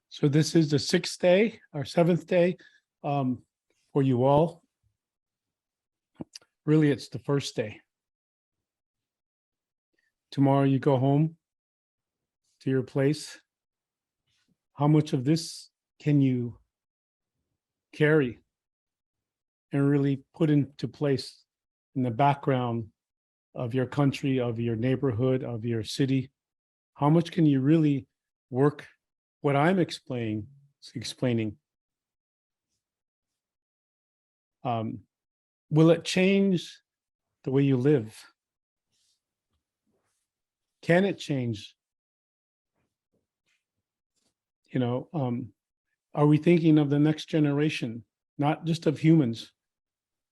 So this is the 6th day or 7th day for you all. Really, it's the first day. Tomorrow you go home to your place. How much of this can you carry and really put into place in the background of your country, of your neighborhood, of your city? How much can you really work what I'm explaining? Will it change the way you live? Can it change? Are we thinking of the next generation, not just of humans,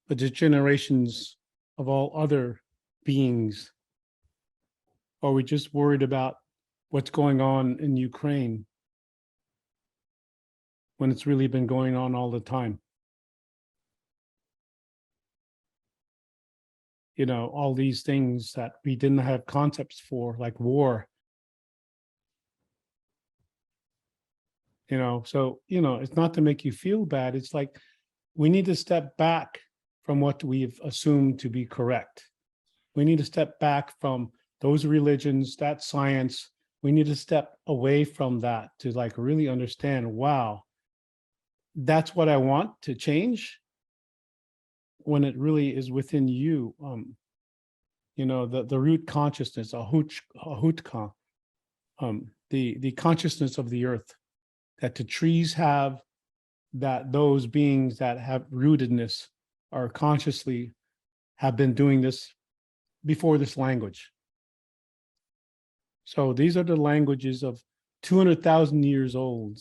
but just generations of all other beings? Or are we just worried about what's going on in Ukraine when it's really been going on all the time? All these things that we didn't have concepts for, like war. So it's not to make you feel bad. It's like we need to step back from what we've assumed to be correct. We need to step back from those religions, that science. We need to step away from that to like really understand, wow, that's what I want to change, when it really is within you. The root consciousness, ahutkan, the consciousness of the earth, that the trees have, that those beings that have rootedness are consciously have been doing this before this language. So these are the languages of 200,000 years old.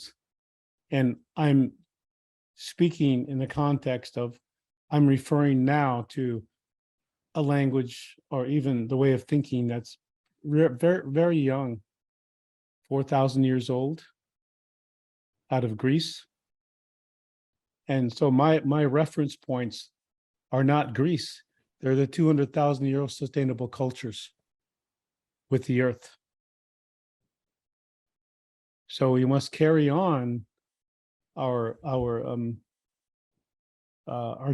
And I'm speaking in the context of, I'm referring now to a language or even the way of thinking that's very, very young, 4,000 years old, out of Greece. And so my reference points are not Greece. They're the 200,000-year-old sustainable cultures with the earth. So we must carry on our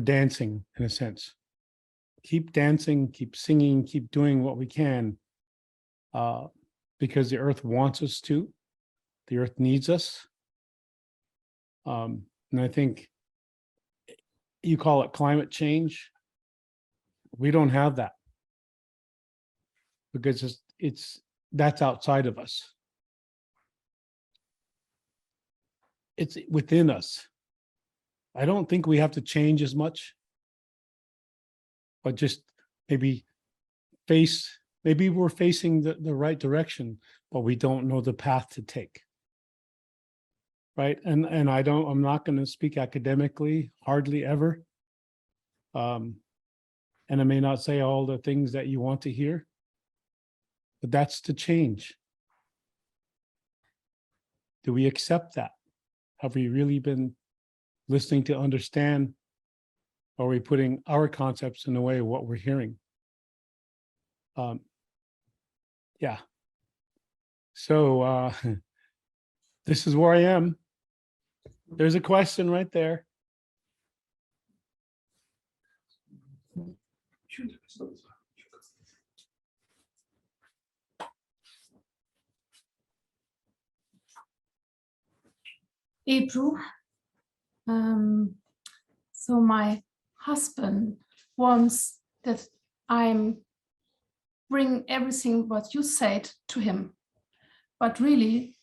dancing, in a sense. Keep dancing, keep singing, keep doing what we can, because the earth wants us to. The earth needs us. And I think you call it climate change. We don't have that, because that's outside of us. It's within us. I don't think we have to change as much, but just maybe we're facing the right direction, but we don't know the path to take. Right. And I'm not going to speak academically, hardly ever. And I may not say all the things that you want to hear, but that's the change. Do we accept that? Have we really been listening to understand? Or are we putting our concepts in the way of what we're hearing? Yeah. So this is where I am. There's a question right there. April. So my husband wants that I'm bring everything what you said to him, but really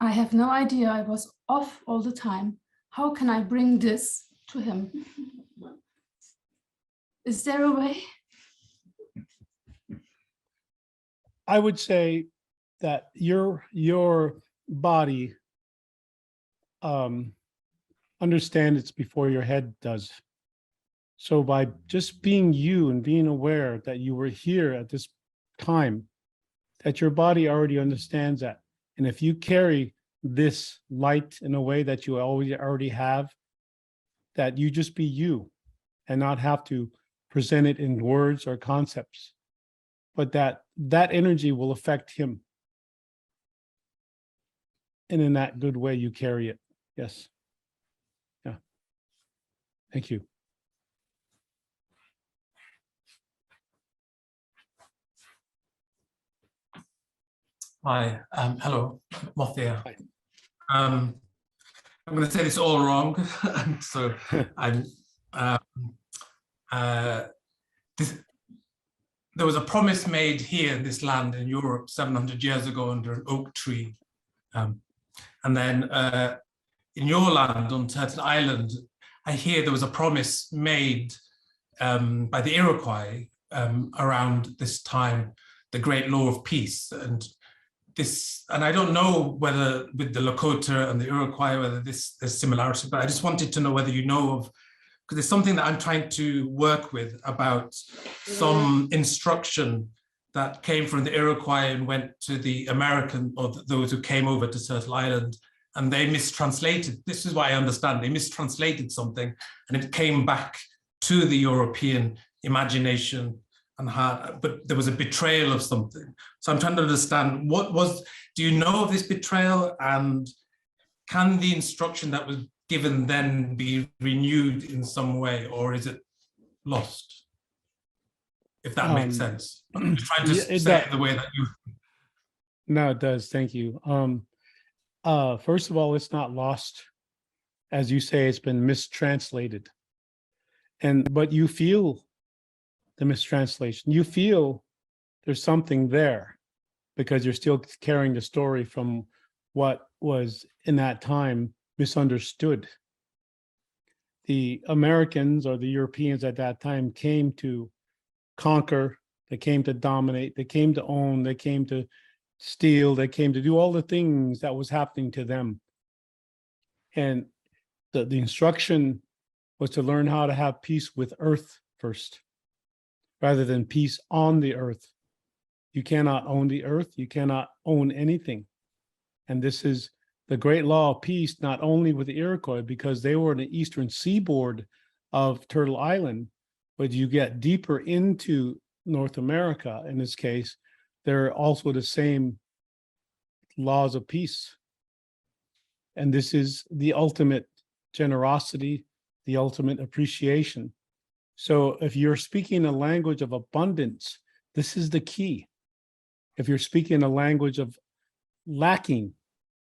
I have no idea. I was off all the time. How can I bring this to him? Is there a way? I would say that your body understands before your head does. So by just being you and being aware that you were here at this time, that your body already understands that. And if you carry this light in a way that you already have, that you just be you and not have to present it in words or concepts, but that energy will affect him. And in that good way, you carry it. Yes. Yeah. Thank you. Hi, hello, ďાၤફ્ય. Hi. I'm going to say this all wrong, so I'm. There was a promise made here in this land in Europe 700 years ago under an oak tree, and then in your land on Turtle Island, I hear there was a promise made by the Iroquois around this time, the Great Law of Peace, and I don't know whether with the Lakota and the Iroquois, whether there's similarity, but I just wanted to know whether you know of, because there's something that I'm trying to work with about some instruction that came from the Iroquois and went to the American, or those who came over to Turtle Island, and they mistranslated. This is what I understand. They mistranslated something and it came back to the European imagination and but there was a betrayal of something. So I'm trying to understand do you know of this betrayal, and can the instruction that was given then be renewed in some way, or is it lost? If that makes sense. I'm trying to say it the way that you. No, it does. Thank you. First of all, it's not lost. As you say, it's been mistranslated. But you feel the mistranslation. You feel there's something there because you're still carrying the story from what was in that time misunderstood. The Americans or the Europeans at that time came to conquer, they came to dominate, they came to own, they came to steal, they came to do all the things that was happening to them. And the instruction was to learn how to have peace with earth first, rather than peace on the earth. You cannot own the earth, you cannot own anything. And this is the great law of peace, not only with the Iroquois, because they were in the eastern seaboard of Turtle Island, but you get deeper into North America, in this case, there are also the same laws of peace. And this is the ultimate generosity, the ultimate appreciation. So if you're speaking a language of abundance, this is the key. If you're speaking a language of lacking,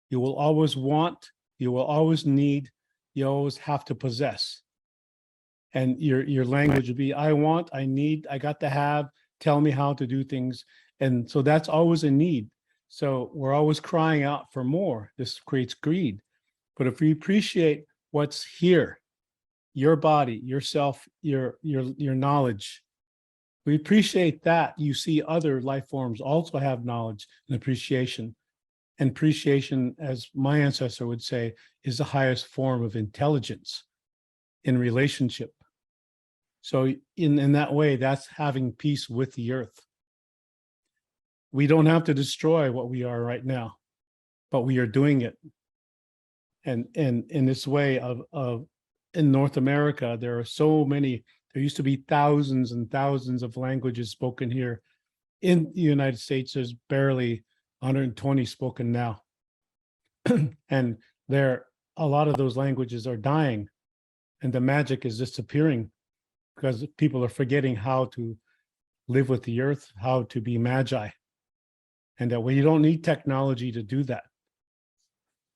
you will always want, you will always need, you always have to possess. And your language would be, I want, I need, I got to have, tell me how to do things. And so that's always a need. So we're always crying out for more. This creates greed. But if we appreciate what's here, your body, yourself, your knowledge, we appreciate that. You see other life forms also have knowledge and appreciation. And appreciation, as my ancestor would say, is the highest form of intelligence in relationship. So in that way, that's having peace with the earth. We don't have to destroy what we are right now, but we are doing it. And in this way in North America, there are so many, there used to be thousands and thousands of languages spoken here in the United States, there's barely 120 spoken now. And a lot of those languages are dying, and the magic is disappearing because people are forgetting how to live with the earth, how to be magi. And that way you don't need technology to do that.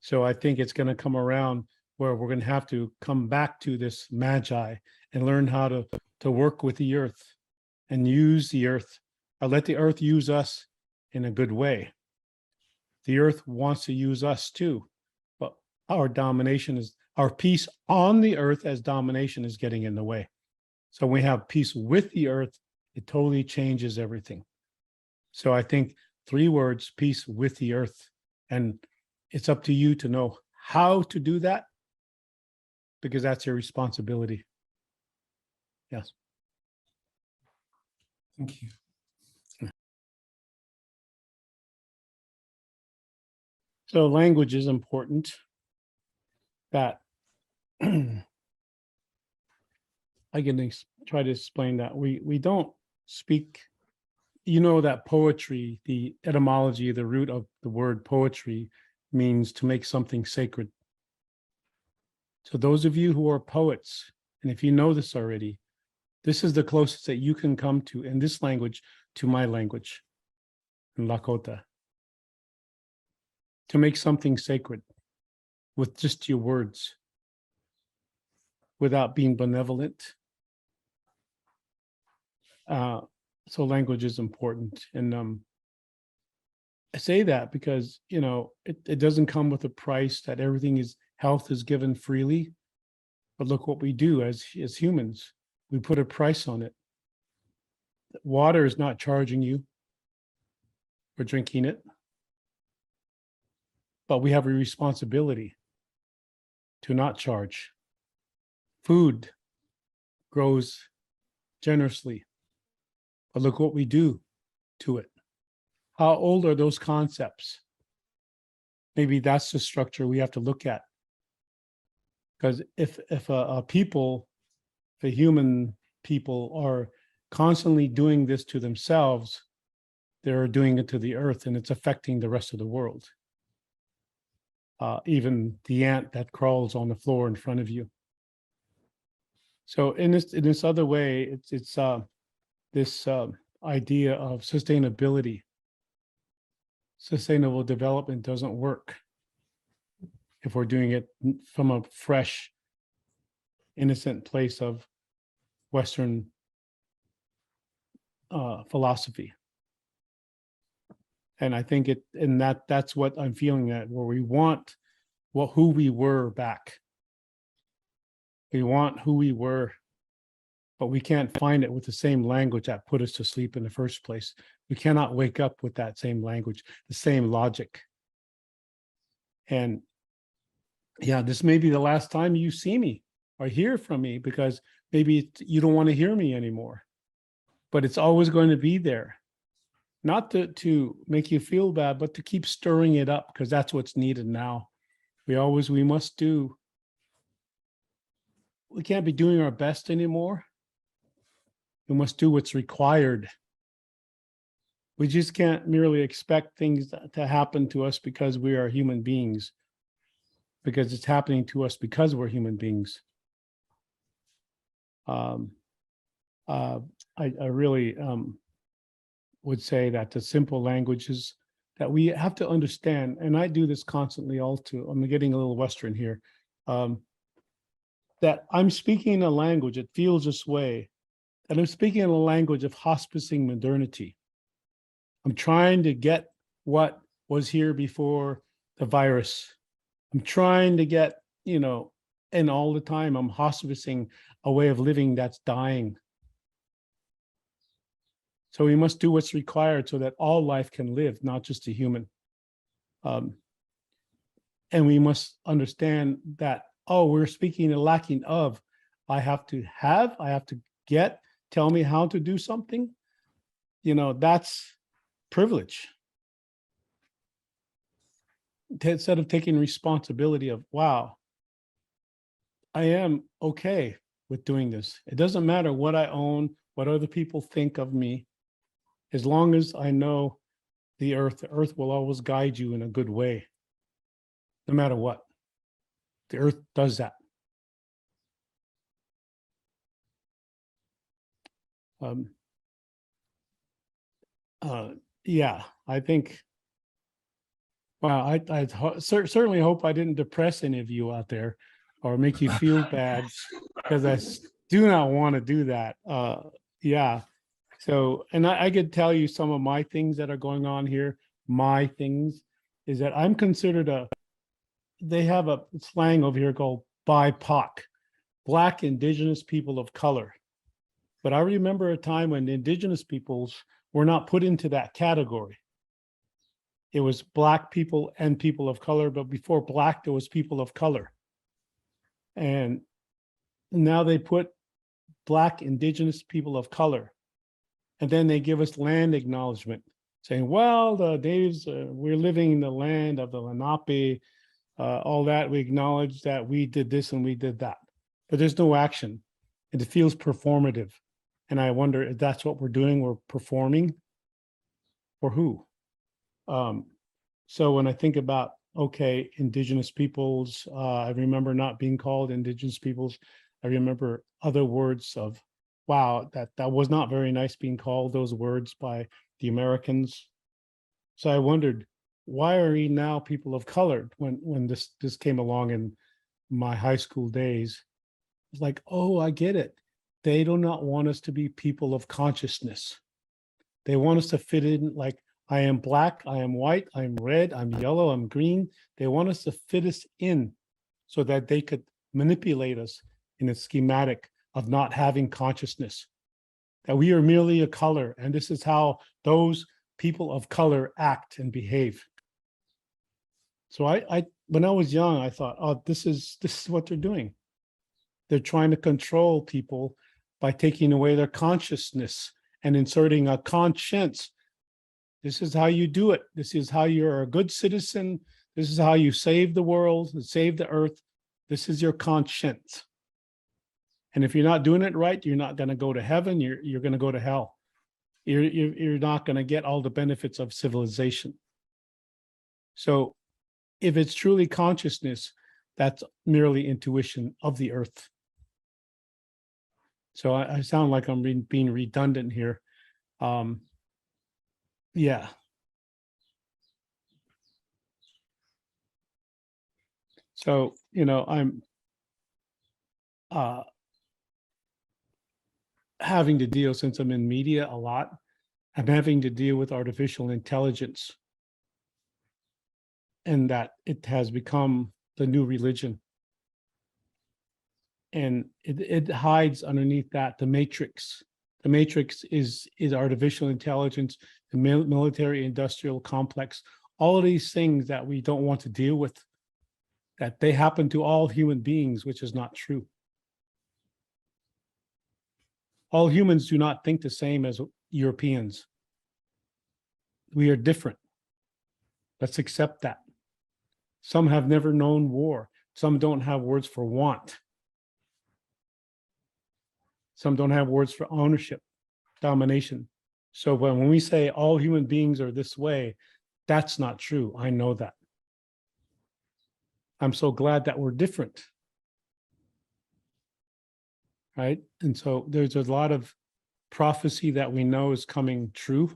So I think it's going to come around where we're going to have to come back to this magi and learn how to work with the earth and use the earth, or let the earth use us in a good way. The earth wants to use us too, but our domination is, our peace on the earth as domination is getting in the way. So when we have peace with the earth, it totally changes everything. So I think 3 words, peace with the earth. And it's up to you to know how to do that, because that's your responsibility. Yes. Thank you. So language is important. That I can try to explain that. We don't speak, you know, that poetry, the etymology, the root of the word poetry means to make something sacred. So those of you who are poets, and if you know this already, this is the closest that you can come to in this language to my language, in Lakota. To make something sacred with just your words, without being benevolent. So language is important. And I say that because, you know, it doesn't come with a price, that everything is, health is given freely. But look what we do as humans. We put a price on it. Water is not charging you for drinking it. But we have a responsibility to not charge. Food grows generously, but look what we do to it. How old are those concepts? Maybe that's the structure we have to look at. Because if a people, the human people, are constantly doing this to themselves, they're doing it to the earth, and it's affecting the rest of the world. Even the ant that crawls on the floor in front of you. So in this other way, it's this idea of sustainability. Sustainable development doesn't work if we're doing it from a fresh, innocent place of Western philosophy. And I think that's what I'm feeling at, where we want who we were back. We want who we were, but we can't find it with the same language that put us to sleep in the first place. We cannot wake up with that same language, the same logic. And yeah, this may be the last time you see me or hear from me, because maybe you don't want to hear me anymore. But it's always going to be there. Not to make you feel bad, but to keep stirring it up, because that's what's needed now. We can't be doing our best anymore. We must do what's required. We just can't merely expect things to happen to us because we are human beings, because it's happening to us because we're human beings. I really would say that the simple languages that we have to understand, and I do this constantly all too, I'm getting a little Western here, that I'm speaking a language, it feels this way, that I'm speaking in a language of hospicing modernity. I'm trying to get what was here before the virus. I'm trying to get, and all the time I'm hospicing a way of living that's dying. So we must do what's required so that all life can live, not just a human. And we must understand that, we're speaking a lacking of, I have to get, tell me how to do something. That's privilege. Instead of taking responsibility of, wow, I am okay with doing this. It doesn't matter what I own, what other people think of me. As long as I know the earth will always guide you in a good way, no matter what. The earth does that. Yeah, I think, well, certainly hope I didn't depress any of you out there or make you feel bad, because I do not want to do that. Yeah. So, and I could tell you some of my things that are going on here. My things is that I'm considered they have a slang over here called BIPOC, Black Indigenous People of Color. But I remember a time when Indigenous peoples were not put into that category. It was Black people and people of color, but before Black, there was people of color. And now they put Black Indigenous people of color. And then they give us land acknowledgement, saying, well, the natives, we're living in the land of the Lenape, all that. We acknowledge that we did this and we did that. But there's no action. And it feels performative. And I wonder if that's what we're doing. We're performing for who? So when I think about, okay, Indigenous peoples, I remember not being called Indigenous peoples. I remember other words of, wow, that was not very nice being called those words by the Americans. So I wondered, why are we now people of color when this came along in my high school days? It's like, oh, I get it. They do not want us to be people of consciousness. They want us to fit in like, I am Black, I am white, I'm red, I'm yellow, I'm green. They want us to fit us in so that they could manipulate us in a schematic of not having consciousness, that we are merely a color. And this is how those people of color act and behave. So I when I was young, I thought, oh, this is what they're doing. They're trying to control people by taking away their consciousness and inserting a conscience. This is how you do it. This is how you're a good citizen. This is how you save the world and save the earth. This is your conscience. And if you're not doing it right, you're not going to go to heaven. You're going to go to hell. You're not going to get all the benefits of civilization. So if it's truly consciousness, that's merely intuition of the earth. So I sound like I'm being redundant here. Yeah. So, I'm having to deal, since I'm in media a lot, I'm having to deal with artificial intelligence, and that it has become the new religion. And it hides underneath that the matrix. The matrix is artificial intelligence, the military industrial complex, all of these things that we don't want to deal with, that they happen to all human beings, which is not true. All humans do not think the same as Europeans. We are different. Let's accept that. Some have never known war. Some don't have words for want. Some don't have words for ownership, domination. So when we say all human beings are this way, that's not true. I know that. I'm so glad that we're different. Right? And so there's a lot of prophecy that we know is coming true.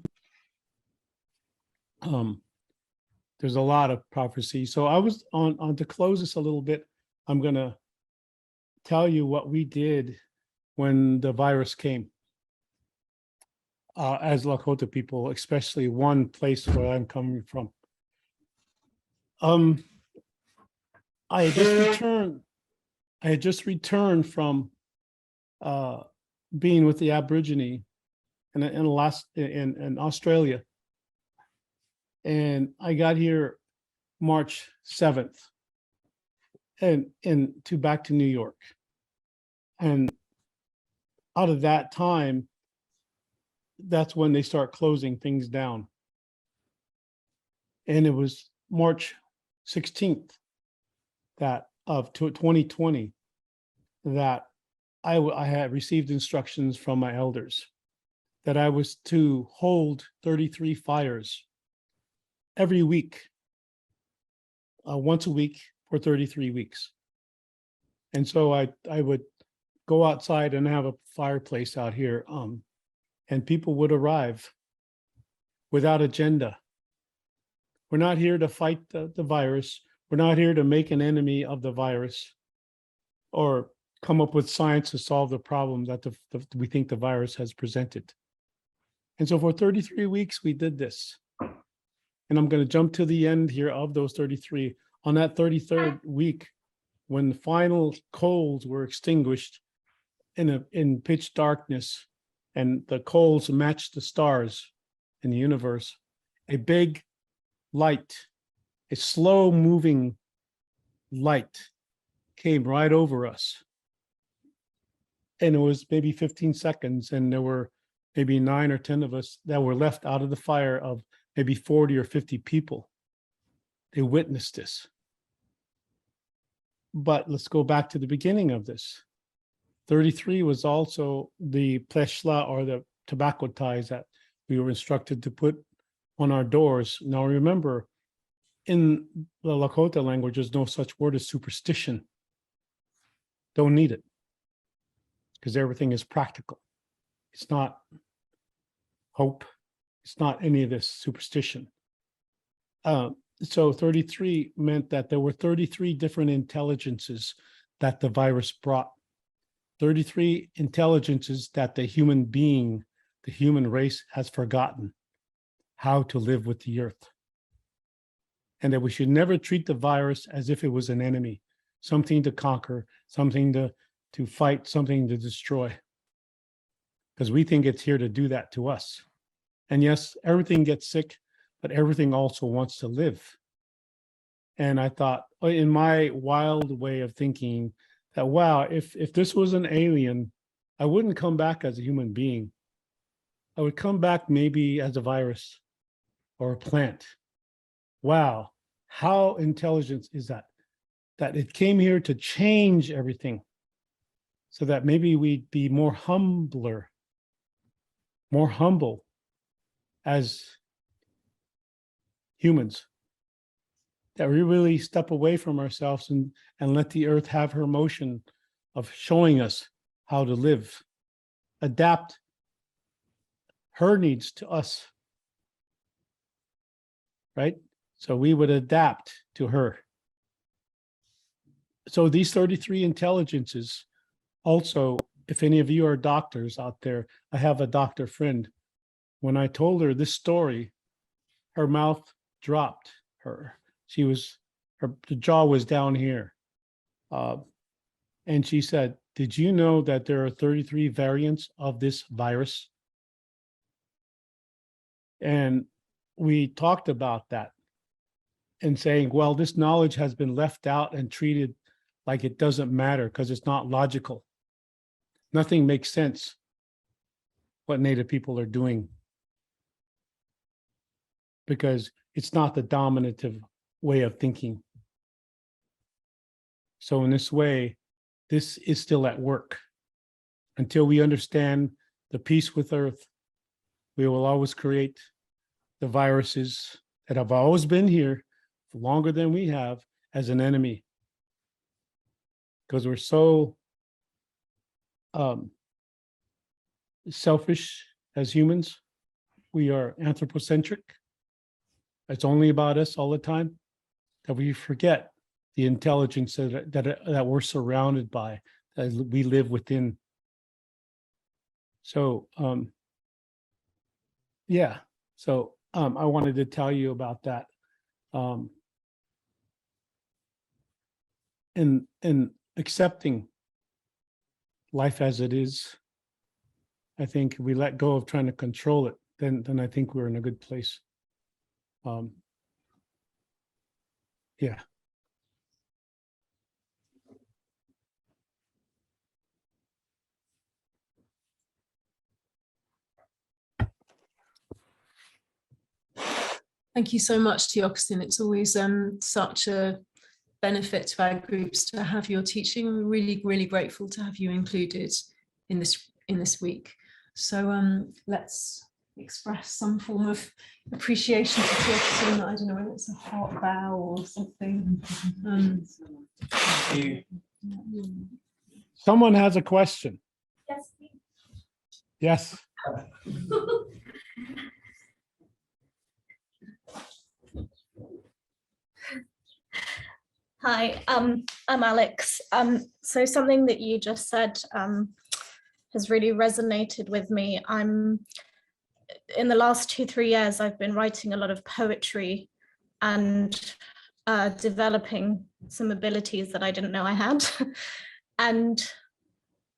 There's a lot of prophecy. So I was on to close this a little bit, I'm going to tell you what we did when the virus came. As Lakota people, especially one place where I'm coming from. I had just returned from being with the Aborigine in Australia. And I got here March 7th and back to New York. And out of that time, that's when they start closing things down. And it was March 16th of 2020 that I had received instructions from my elders that I was to hold 33 fires every week, once a week for 33 weeks. And so I would go outside and have a fireplace out here, and people would arrive without agenda. We're not here to fight the virus. We're not here to make an enemy of the virus or come up with science to solve the problem that we think the virus has presented. And so for 33 weeks, we did this. And I'm going to jump to the end here of those 33. On that 33rd week, when the final coals were extinguished in pitch darkness, and the coals matched the stars in the universe, a big light, a slow moving light came right over us. And it was maybe 15 seconds, and there were maybe 9 or 10 of us that were left out of the fire of maybe 40 or 50 people. They witnessed this. But let's go back to the beginning of this. 33 was also the ďၤฑľa, or the tobacco ties that we were instructed to put on our doors. Now remember, in the Lakota language, there's no such word as superstition. Don't need it, because everything is practical. It's not hope. It's not any of this superstition. So 33 meant that there were 33 different intelligences that the virus brought. 33 intelligences that the human being, the human race, has forgotten how to live with the earth. And that we should never treat the virus as if it was an enemy, something to conquer, something to fight, something to destroy. Because we think it's here to do that to us. And yes, everything gets sick, but everything also wants to live. And I thought, in my wild way of thinking, that, wow, if this was an alien, I wouldn't come back as a human being. I would come back maybe as a virus or a plant. Wow, how intelligent is that? That it came here to change everything so that maybe we'd be more humble as humans, that we really step away from ourselves and let the earth have her motion of showing us how to live, adapt her needs to us, right? So we would adapt to her. So these 33 intelligences also, if any of you are doctors out there, I have a doctor friend. When I told her this story, her mouth dropped. The jaw was down here. And she said, did you know that there are 33 variants of this virus? And we talked about that and saying, well, this knowledge has been left out and treated like it doesn't matter because it's not logical. Nothing makes sense what Native people are doing because it's not the dominative way of thinking. So in this way, this is still at work. Until we understand the peace with Earth, we will always create the viruses that have always been here for longer than we have as an enemy. Because we're so selfish as humans. We are anthropocentric. It's only about us all the time, that we forget the intelligence that we're surrounded by, that we live within. So, yeah. So I wanted to tell you about that. And accepting life as it is, I think if we let go of trying to control it, then I think we're in a good place. Yeah. Thank you so much, Tiokasin. It's always such a benefit to our groups to have your teaching. We're really, really grateful to have you included in this week. So let's express some form of appreciation to Tiokasin. I don't know whether it's a heart bow or something. Thank you. Someone has a question. Yes. Yes. Hi, I'm Alex. So something that you just said has really resonated with me. In the last 2-3 years, I've been writing a lot of poetry and developing some abilities that I didn't know I had. And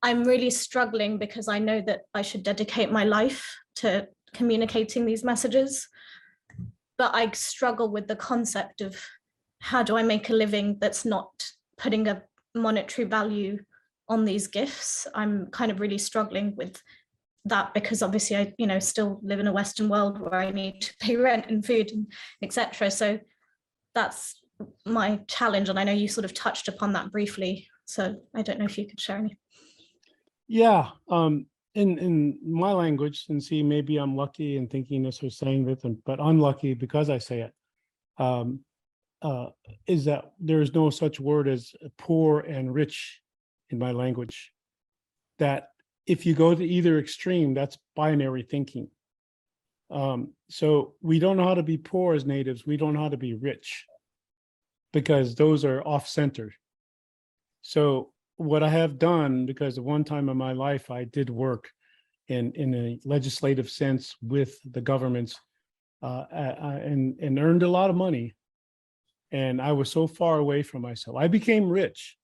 I'm really struggling because I know that I should dedicate my life to communicating these messages. But I struggle with the concept of how do I make a living that's not putting a monetary value on these gifts. I'm kind of really struggling with that because obviously I, still live in a Western world where I need to pay rent and food and etc. So that's my challenge. And I know you sort of touched upon that briefly. So I don't know if you could share any. Yeah. In my language, and see, maybe I'm lucky in thinking this or saying this, but unlucky because I say it, is that there is no such word as poor and rich in my language. That if you go to either extreme, that's binary thinking. So we don't know how to be poor as natives. We don't know how to be rich because those are off-center. So what I have done, because at one time in my life, I did work in a legislative sense with the governments and earned a lot of money. And I was so far away from myself. I became rich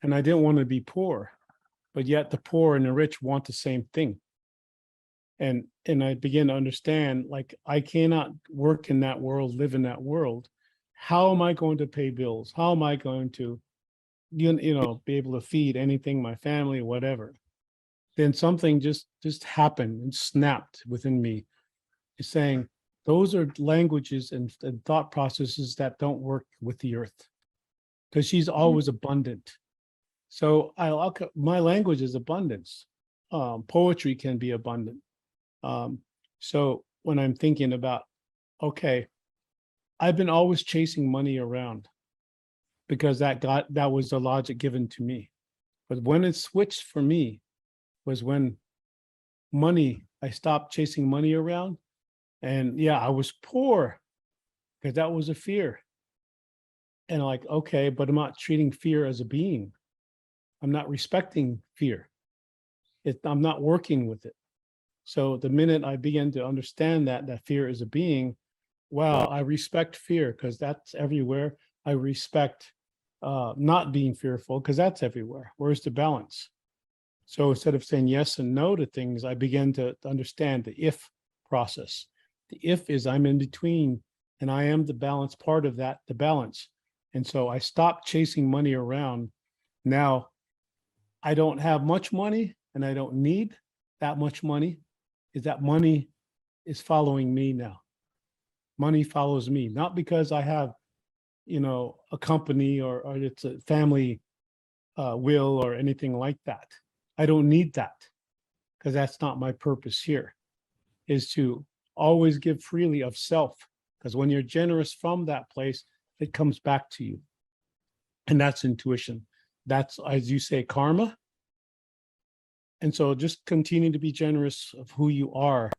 and I didn't want to be poor, but yet the poor and the rich want the same thing. And I began to understand, like, I cannot work in that world, live in that world. How am I going to pay bills? How am I going to, be able to feed anything, my family, whatever? Then something just happened and snapped within me, saying, those are languages and thought processes that don't work with the earth, because she's always abundant. So my language is abundance. Poetry can be abundant. So when I'm thinking about, okay, I've been always chasing money around because that was the logic given to me. But when it switched for me was when I stopped chasing money around. And yeah, I was poor because that was a fear. And like, okay, but I'm not treating fear as a being. I'm not respecting fear. I'm not working with it. So the minute I began to understand that fear is a being, wow, I respect fear because that's everywhere. I respect not being fearful because that's everywhere. Where's the balance? So instead of saying yes and no to things, I began to understand the if process. The if is I'm in between and I am the balance part of that, the balance. And so I stopped chasing money around. Now I don't have much money and I don't need that much money. Is that money is following me now. Money follows me, not because I have, a company or it's a family will or anything like that. I don't need that because that's not my purpose here, is to always give freely of self, because when you're generous from that place, it comes back to you. And that's intuition. That's, as you say, karma. And so just continue to be generous of who you are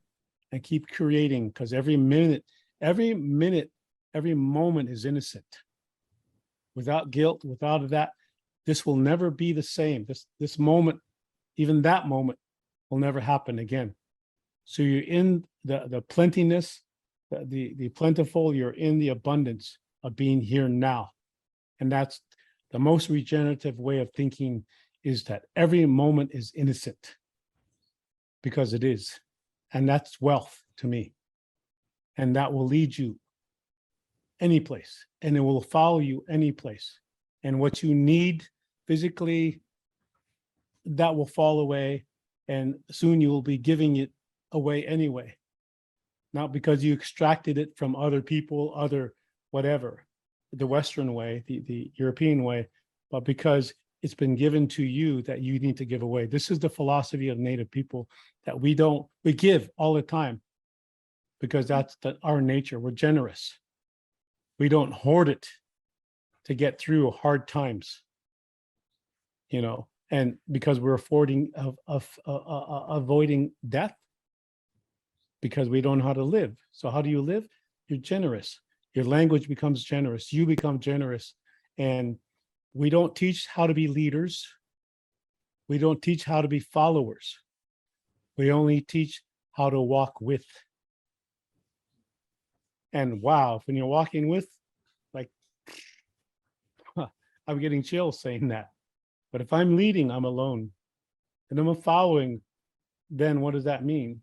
and keep creating, because every moment is innocent. Without guilt, without that, this will never be the same. This moment, even that moment, will never happen again. So you're in the plentiness, the plentiful, you're in the abundance of being here now. And that's the most regenerative way of thinking, is that every moment is innocent, because it is. And that's wealth to me. And that will lead you any place, and it will follow you any place. And what you need physically, that will fall away, and soon you will be giving it away anyway. Not because you extracted it from other people, other whatever, the Western way, the European way, but because it's been given to you that you need to give away. This is the philosophy of Native people, that we give all the time, because that's our nature. We're generous. We don't hoard it to get through hard times, you know, and because we're avoiding death, because we don't know how to live. So how do you live? You're generous. Your language becomes generous. You become generous. And we don't teach how to be leaders. We don't teach how to be followers. We only teach how to walk with. And wow, when you're walking with, like, I'm getting chills saying that. But if I'm leading, I'm alone. And I'm following, then what does that mean?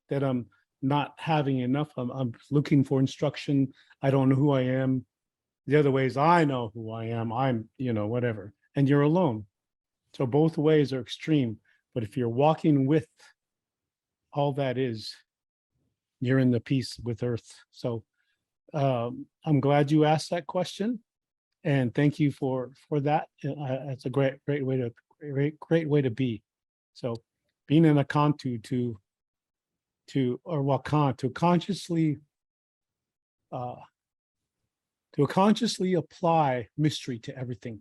That I'm not having enough. I'm looking for instruction. I don't know who I am. The other way is I know who I am. I'm, you know, whatever. And you're alone. So both ways are extreme. But if you're walking with, all that is, you're in the peace with Earth. So I'm glad you asked that question, and thank you for that. It's a great way to be. So being in a Kantu or Wakan, to consciously apply mystery to everything.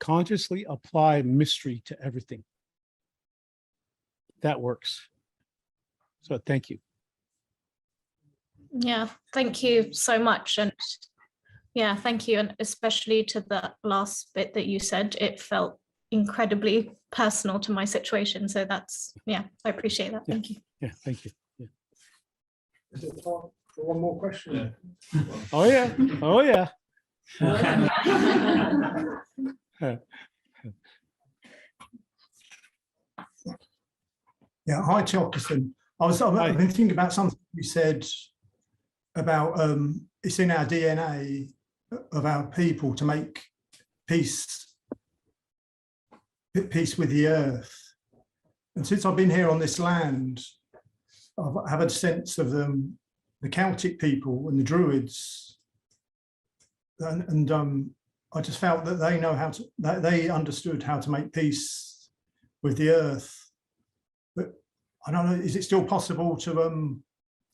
Consciously apply mystery to everything. That works. So thank you. Yeah, thank you so much. And yeah, thank you. And especially to the last bit that you said, it felt incredibly personal to my situation. So that's, yeah, I appreciate that. Thank you. Yeah, thank you. Yeah. Is it time for one more question? Oh yeah. Oh yeah. Yeah, hi Tiokasin. I've been thinking about something you said about it's in our DNA of our people to make peace with the earth. And since I've been here on this land, I've had a sense of the Celtic people and the Druids, and I just felt that they know how to, that they understood how to make peace with the earth. But I don't know, is it still possible to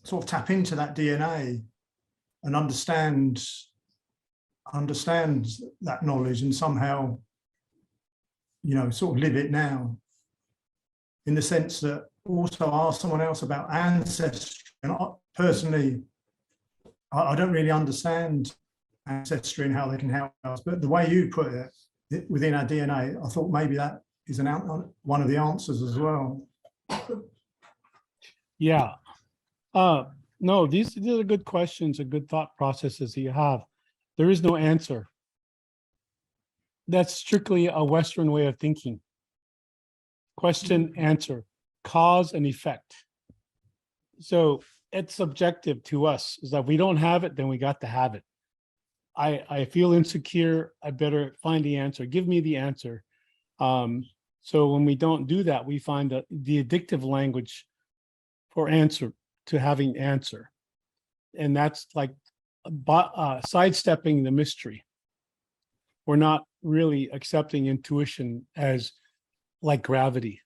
sort of tap into that DNA and understand that knowledge and somehow, you know, sort of live it now, in the sense that also ask someone else about ancestry? And personally, I don't really understand ancestry and how they can help us, but the way you put it within our DNA, I thought maybe that is one of the answers as well. Yeah. No, these are good questions and good thought processes that you have. There is no answer. That's strictly a Western way of thinking. Question, answer, cause and effect. So it's subjective to us, is that we don't have it, then we got to have it. I feel insecure, I better find the answer. Give me the answer. So when we don't do that, we find the addictive language for answer, to having answer. And that's like sidestepping the mystery. We're not really accepting intuition as like gravity.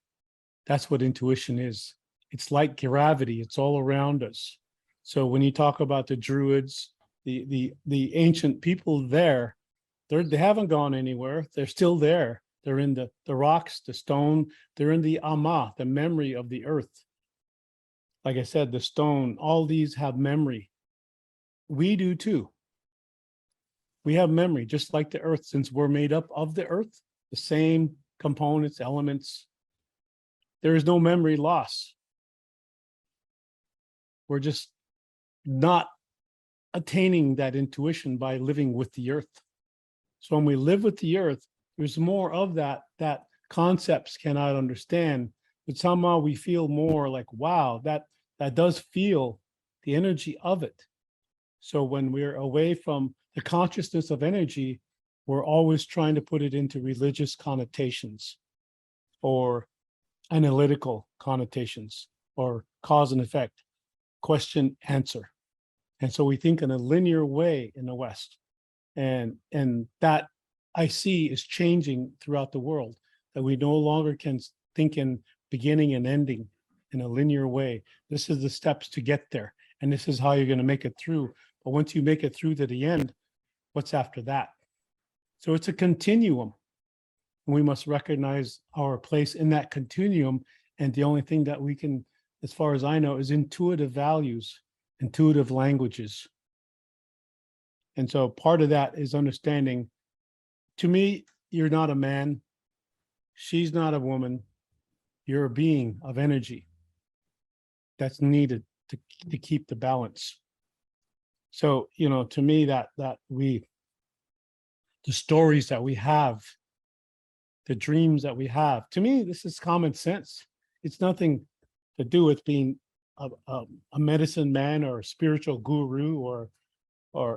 That's what intuition is. It's like gravity. It's all around us. So when you talk about the Druids, the ancient people there, they haven't gone anywhere. They're still there. They're in the rocks, the stone. They're in the Ama, the memory of the earth. Like I said, the stone, all these have memory. We do too. We have memory, just like the earth, since we're made up of the earth, the same components, elements. There is no memory loss. We're just not attaining that intuition by living with the earth. So when we live with the earth, there's more of that concepts cannot understand, but somehow we feel more like, wow, that does feel the energy of it. So when we're away from the consciousness of energy, we're always trying to put it into religious connotations or analytical connotations or cause and effect, question, answer. And so we think in a linear way in the West. And that I see is changing throughout the world, that we no longer can think in beginning and ending in a linear way. This is the steps to get there, and this is how you're going to make it through. But once you make it through to the end, what's after that? So it's a continuum. We must recognize our place in that continuum. And the only thing that we can, as far as I know, is intuitive values, intuitive languages. And so part of that is understanding, to me, you're not a man, she's not a woman, you're a being of energy that's needed to keep the balance. So, you know, to me, the stories that we have, the dreams that we have, to me, this is common sense. It's nothing to do with being a medicine man or a spiritual guru or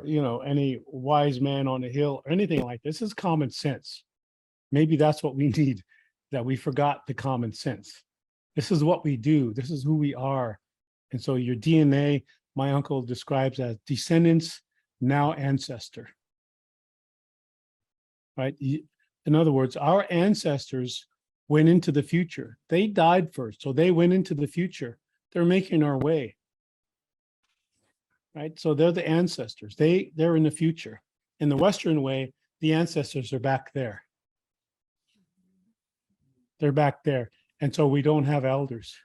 you know, any wise man on a hill or anything like this. Is common sense. Maybe that's what we need, that we forgot the common sense. This is what we do. This is who we are. And so your DNA, my uncle describes as descendants, now ancestor. Right? In other words, our ancestors went into the future. They died first, so they went into the future. They're making our way. Right? So they're the ancestors. They're in the future. In the Western way, the ancestors are back there. They're back there. And so we don't have elders.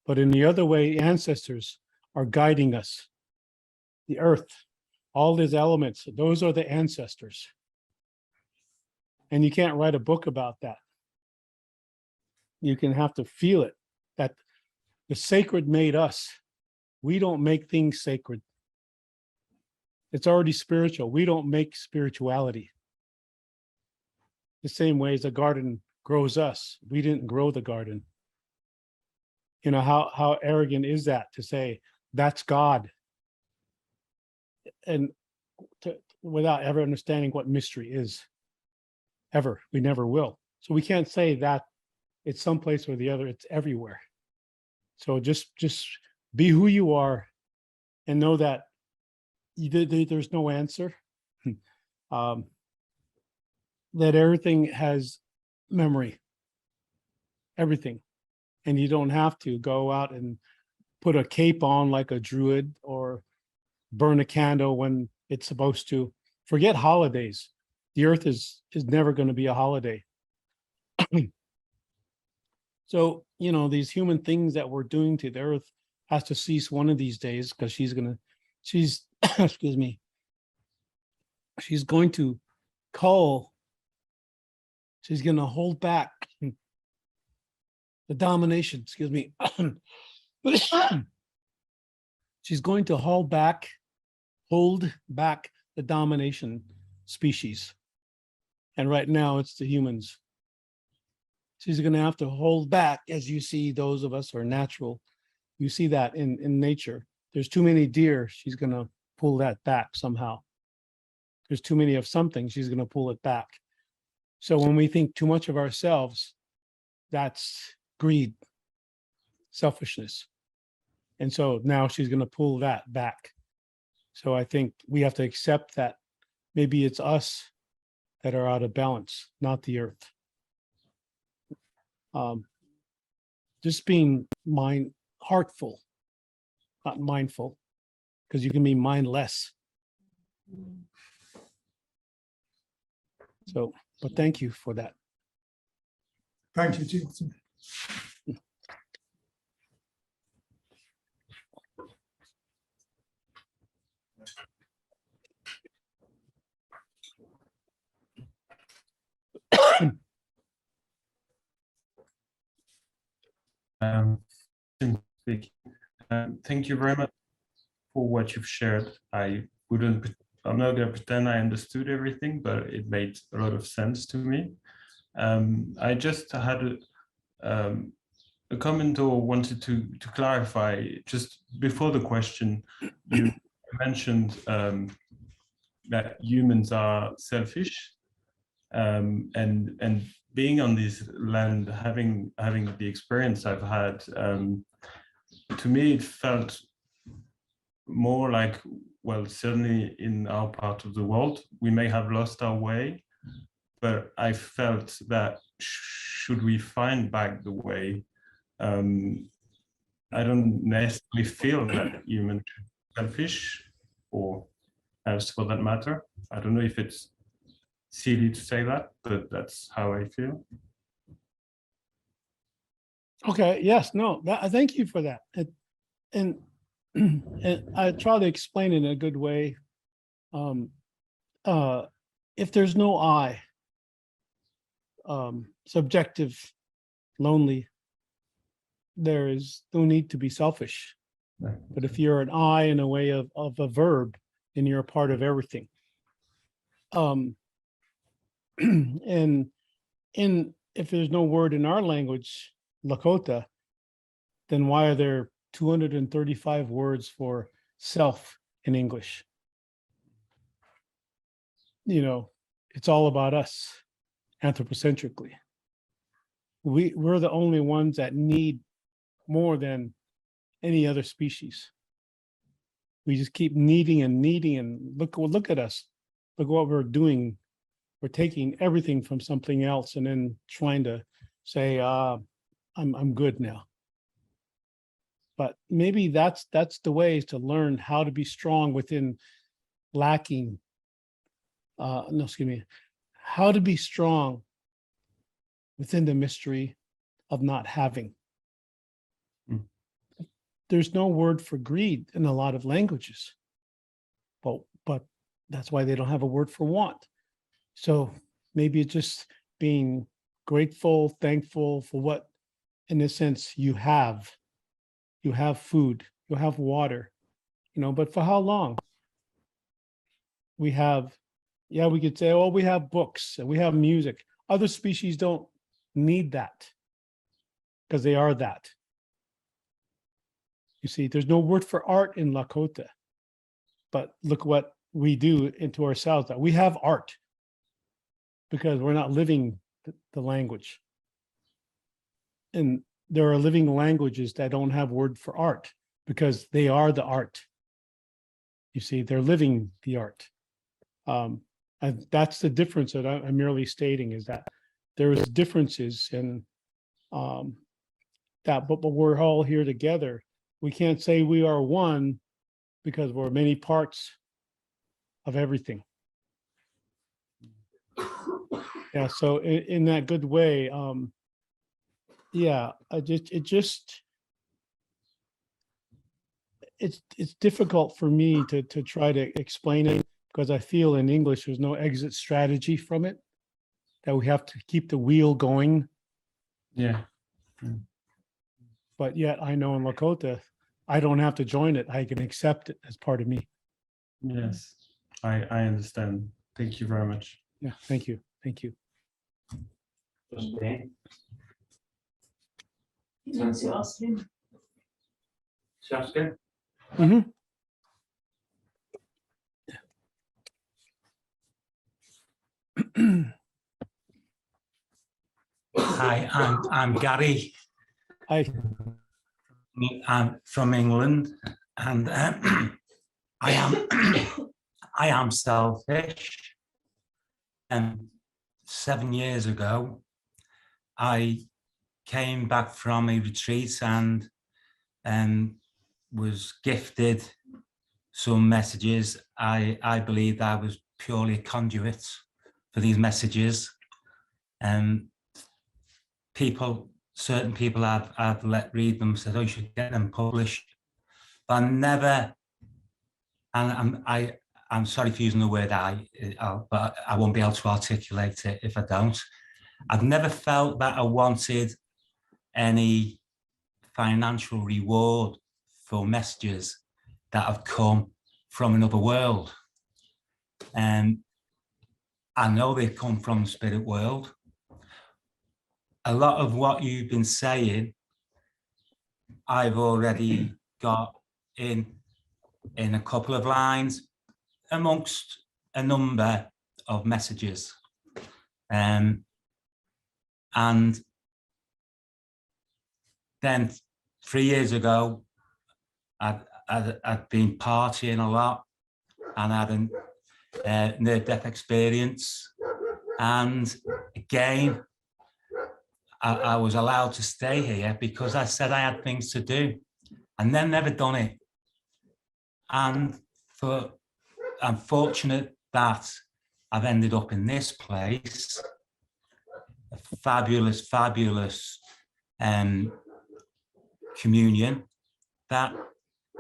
But in the other way, ancestors are guiding us. The earth, all these elements, those are the ancestors. And you can't write a book about that. You can have to feel it, that the sacred made us. We don't make things sacred. It's already spiritual. We don't make spirituality. The same way as a garden grows us. We didn't grow the garden. You know, how arrogant is that to say that's God? And without ever understanding what mystery is. Ever. We never will. So we can't say that it's someplace or the other. It's everywhere. So just be who you are and know that there's no answer. That everything has memory. Everything. And you don't have to go out and put a cape on like a druid or burn a candle when it's supposed to. Forget holidays. The earth is never going to be a holiday. So, you know, these human things that we're doing to the earth has to cease one of these days, because she's excuse me, she's going to cull, she's going to hold back the domination, excuse me. She's going to hold back the domination species. And right now it's the humans. She's going to have to hold back, as you see those of us who are natural. You see that in nature. There's too many deer. She's going to pull that back somehow. There's too many of something. She's going to pull it back. So when we think too much of ourselves, that's greed, selfishness. And so now she's going to pull that back. So I think we have to accept that maybe it's us that are out of balance, not the earth. Just being heartful, not mindful, because you can be mindless. So, but thank you for that. Thank you, Tiokasin. Thank you very much for what you've shared. I'm not going to pretend I understood everything, but it made a lot of sense to me. I just had a comment or wanted to clarify just before the question. You mentioned that humans are selfish, and being on this land, having the experience I've had, to me it felt more like, well, certainly in our part of the world, we may have lost our way, but I felt that should we find back the way, I don't necessarily feel that humans should be selfish, or else for that matter. I don't know if it's silly to say that, but that's how I feel. Okay, yes, no, thank you for that. And I try to explain it in a good way. If there's no I, subjective, lonely, there is no need to be selfish. But if you're an I in a way of a verb, then you're a part of everything. And if there's no word in our language, Lakota, then why are there 235 words for self in English? You know, it's all about us anthropocentrically. We're the only ones that need more than any other species. We just keep needing and needing, and look at us. Look what we're doing. We're taking everything from something else and then trying to say, I'm good now. But maybe that's the way, is to learn how to be strong within lacking. How to be strong within the mystery of not having. There's no word for greed in a lot of languages, but that's why they don't have a word for want. So maybe it's just being grateful, thankful for what, in a sense, you have. You have food, you have water, but for how long? We have, we could say, oh, we have books and we have music. Other species don't need that because they are that. You see, there's no word for art in Lakota, but look what we do into ourselves. That we have art because we're not living the language. And there are living languages that don't have word for art because they are the art. You see, they're living the art. And that's the difference that I'm merely stating, is that there is differences in that, but we're all here together. We can't say we are one because we're many parts of everything. Yeah, so in that good way, it's difficult for me to try to explain it, because I feel in English there's no exit strategy from it, that we have to keep the wheel going. Yeah. But yet I know in Lakota, I don't have to join it. I can accept it as part of me. Yes, I understand. Thank you very much. Yeah, thank you. Thank you. You need to ask him. Mm-hmm. Hi, I'm Gary. Hi. I'm from England, and I am selfish. And 7 years ago, I came back from a retreat and was gifted some messages. I believe I was purely a conduit for these messages, and certain people I've let read them, said, oh, you should get them published. But I never, and I'm sorry for using the word but I won't be able to articulate it if I don't. I've never felt that I wanted any financial reward for messages that have come from another world. And I know they come from the spirit world. A lot of what you've been saying, I've already got in a couple of lines amongst a number of messages. And then 3 years ago, I'd been partying a lot and had a near-death experience. And again, I was allowed to stay here because I said I had things to do, and then never done it. And I'm fortunate that I've ended up in this place, a fabulous, fabulous communion, that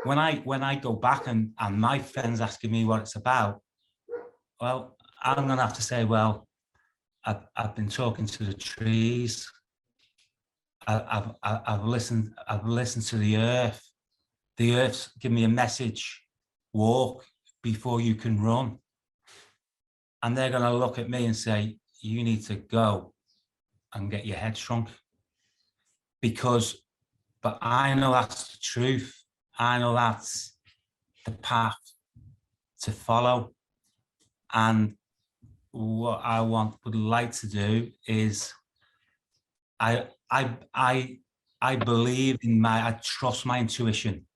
when I go back and my friends asking me what it's about, well, I'm gonna have to say, well, I've been talking to the trees. I've listened to the earth. The earth's given me a message: walk before you can run. And they're going to look at me and say, you need to go and get your head shrunk. But I know that's the truth. I know that's the path to follow. And what I would like to do is, I believe in I trust my intuition.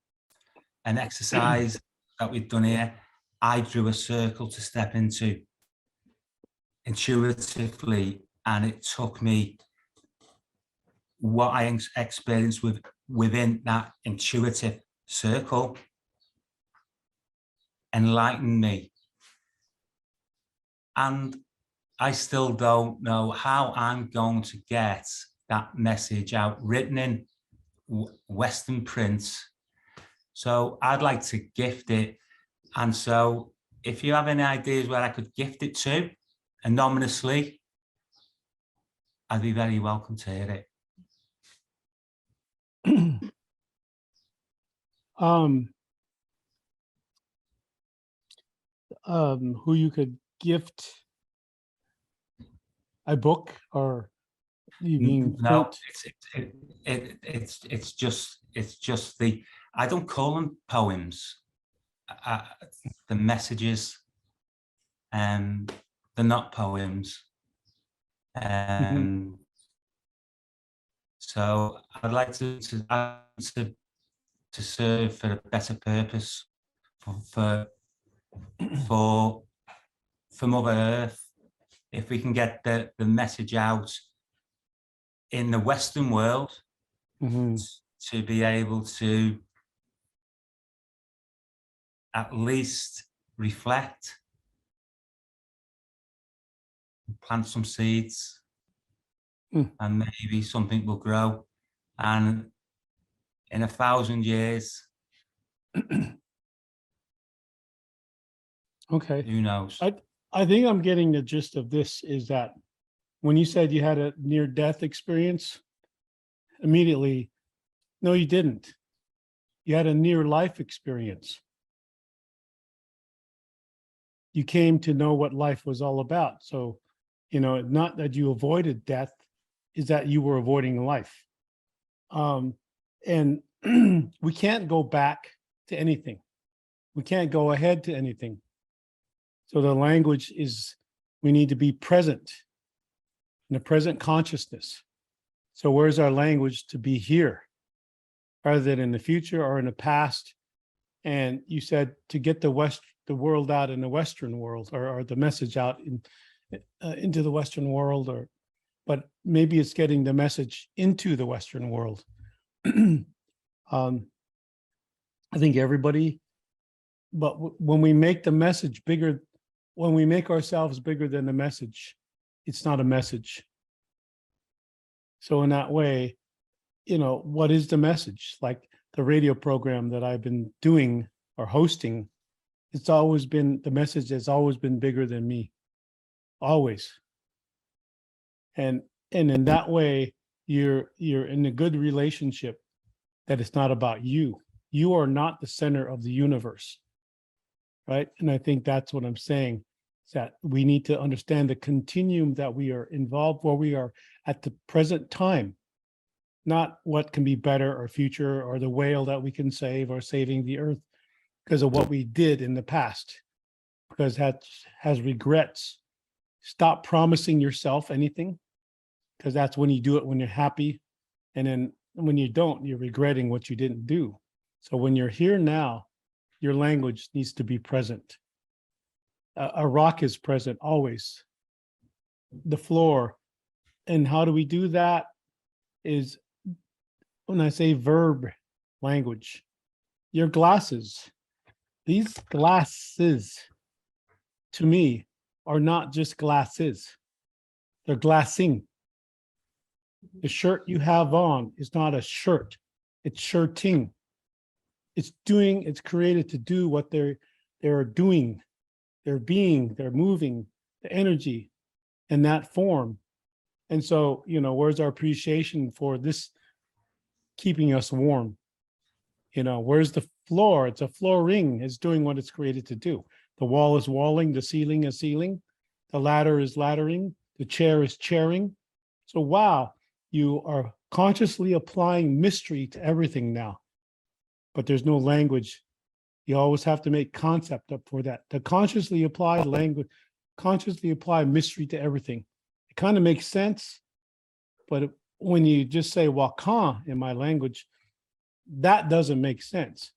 An exercise that we've done here, I drew a circle to step into intuitively, and it took me what I experienced within that intuitive circle enlightened me. And I still don't know how I'm going to get that message out written in Western print. So I'd like to gift it. And so if you have any ideas where I could gift it to anonymously, I'd be very welcome to hear it. Who you could gift a book, or you mean No, print? it's just the, I don't call them poems, the messages, and they're not poems. So I'd like to serve for a better purpose for Mother Earth. If we can get the message out in the Western world, to be able to at least reflect, plant some seeds, and maybe something will grow. And in 1,000 years, Okay, who knows? I think I'm getting the gist of this, is that when you said you had a near-death experience, immediately, no, you didn't. You had a near-life experience. You came to know what life was all about. So, not that you avoided death, is that you were avoiding life. And we can't go back to anything. We can't go ahead to anything. So the language is, we need to be present, in the present consciousness. So where's our language? To be here, rather than in the future or in the past. And you said to get the world out in the Western world, or the message out into the Western world, but maybe it's getting the message into the Western world. I think everybody, but when we make the message bigger, when we make ourselves bigger than the message, it's not a message. So in that way, what is the message? Like the radio program that I've been doing or hosting, it's always been, the message has always been bigger than me, always. And in that way, you're in a good relationship, that it's not about you. You are not the center of the universe, right? And I think that's what I'm saying, is that we need to understand the continuum that we are involved, where we are at the present time, not what can be better or future, or the whale that we can save, or saving the earth because of what we did in the past, because that has regrets. Stop promising yourself anything, because that's when you do it when you're happy. And then when you don't, you're regretting what you didn't do. So when you're here now, your language needs to be present. A rock is present always. the floor. And how do we do that is when I say verb language, your glasses, these glasses to me are not just glasses, they're glassing. The shirt you have on is not a shirt, it's shirting. It's doing, it's created to do what they're doing. They're being, they're moving, the energy in that form. And so, you know, where's our appreciation for this keeping us warm? You know, where's the floor? It's a flooring, it's doing what it's created to do. The wall is walling, the ceiling is ceiling, the ladder is laddering, the chair is chairing. So wow, you are consciously applying mystery to everything now, but there's no language. You always have to make concept up for that. To consciously apply language, consciously apply mystery to everything. It kind of makes sense, but when you just say wakan in my language, that doesn't make sense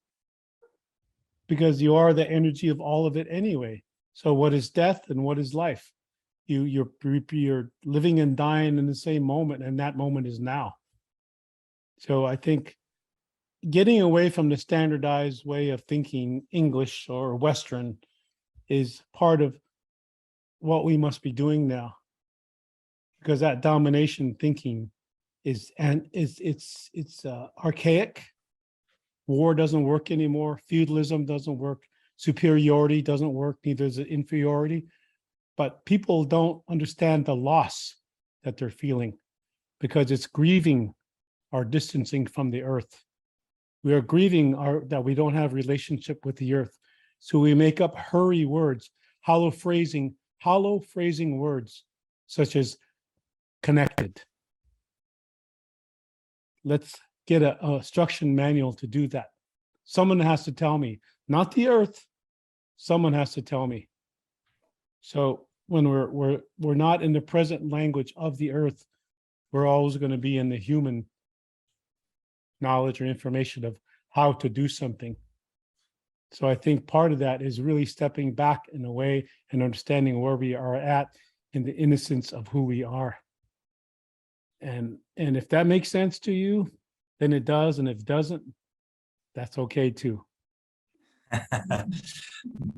because you are the energy of all of it anyway. So what is death and what is life? You're living and dying in the same moment, and that moment is now. So I think getting away from the standardized way of thinking English or Western is part of what we must be doing now, because that domination thinking is archaic. War doesn't work anymore. Feudalism doesn't work. Superiority doesn't work. Neither is inferiority. But people don't understand the loss that they're feeling because it's grieving our distancing from the earth. We are grieving that we don't have relationship with the earth. So we make up hurry words, hollow phrasing words such as connected. Let's get a instruction manual to do that. Someone has to tell me, not the earth. Someone has to tell me. So when we're not in the present language of the earth, we're always going to be in the human knowledge or information of how to do something. So I think part of that is really stepping back in a way and understanding where we are at in the innocence of who we are. And if that makes sense to you, then it does. And if it doesn't, that's okay too.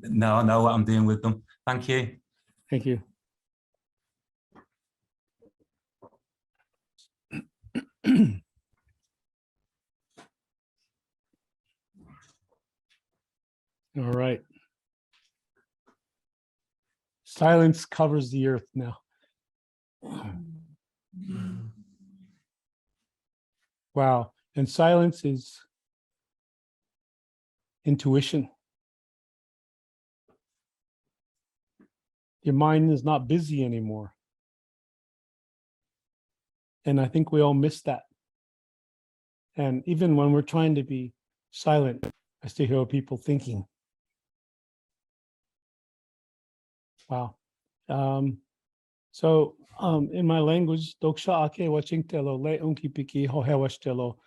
No, I know what I'm doing with them. Thank you. Thank you. All right. Silence covers the earth now. Wow. And silence is intuition. Your mind is not busy anymore. And I think we all miss that. And even when we're trying to be silent, I still hear people thinking. Wow. So in my language, doksha ake wachingtelo le unki piki hohewashtelo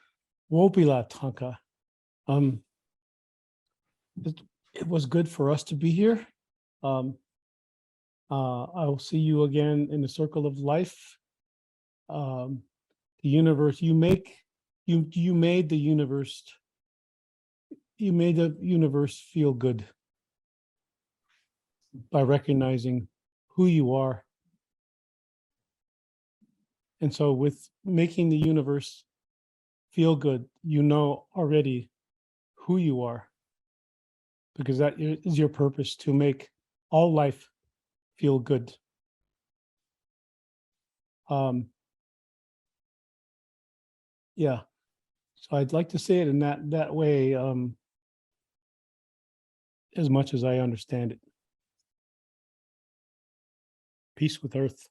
wopila tanka. It was good for us to be here. I will see you again in the circle of life. The universe, you made the universe. You made the universe feel good by recognizing who you are. And so with making the universe feel good, you know already who you are, because that is your purpose, to make all life feel good. Yeah, so I'd like to say it in that way, as much as I understand it. Peace with Earth.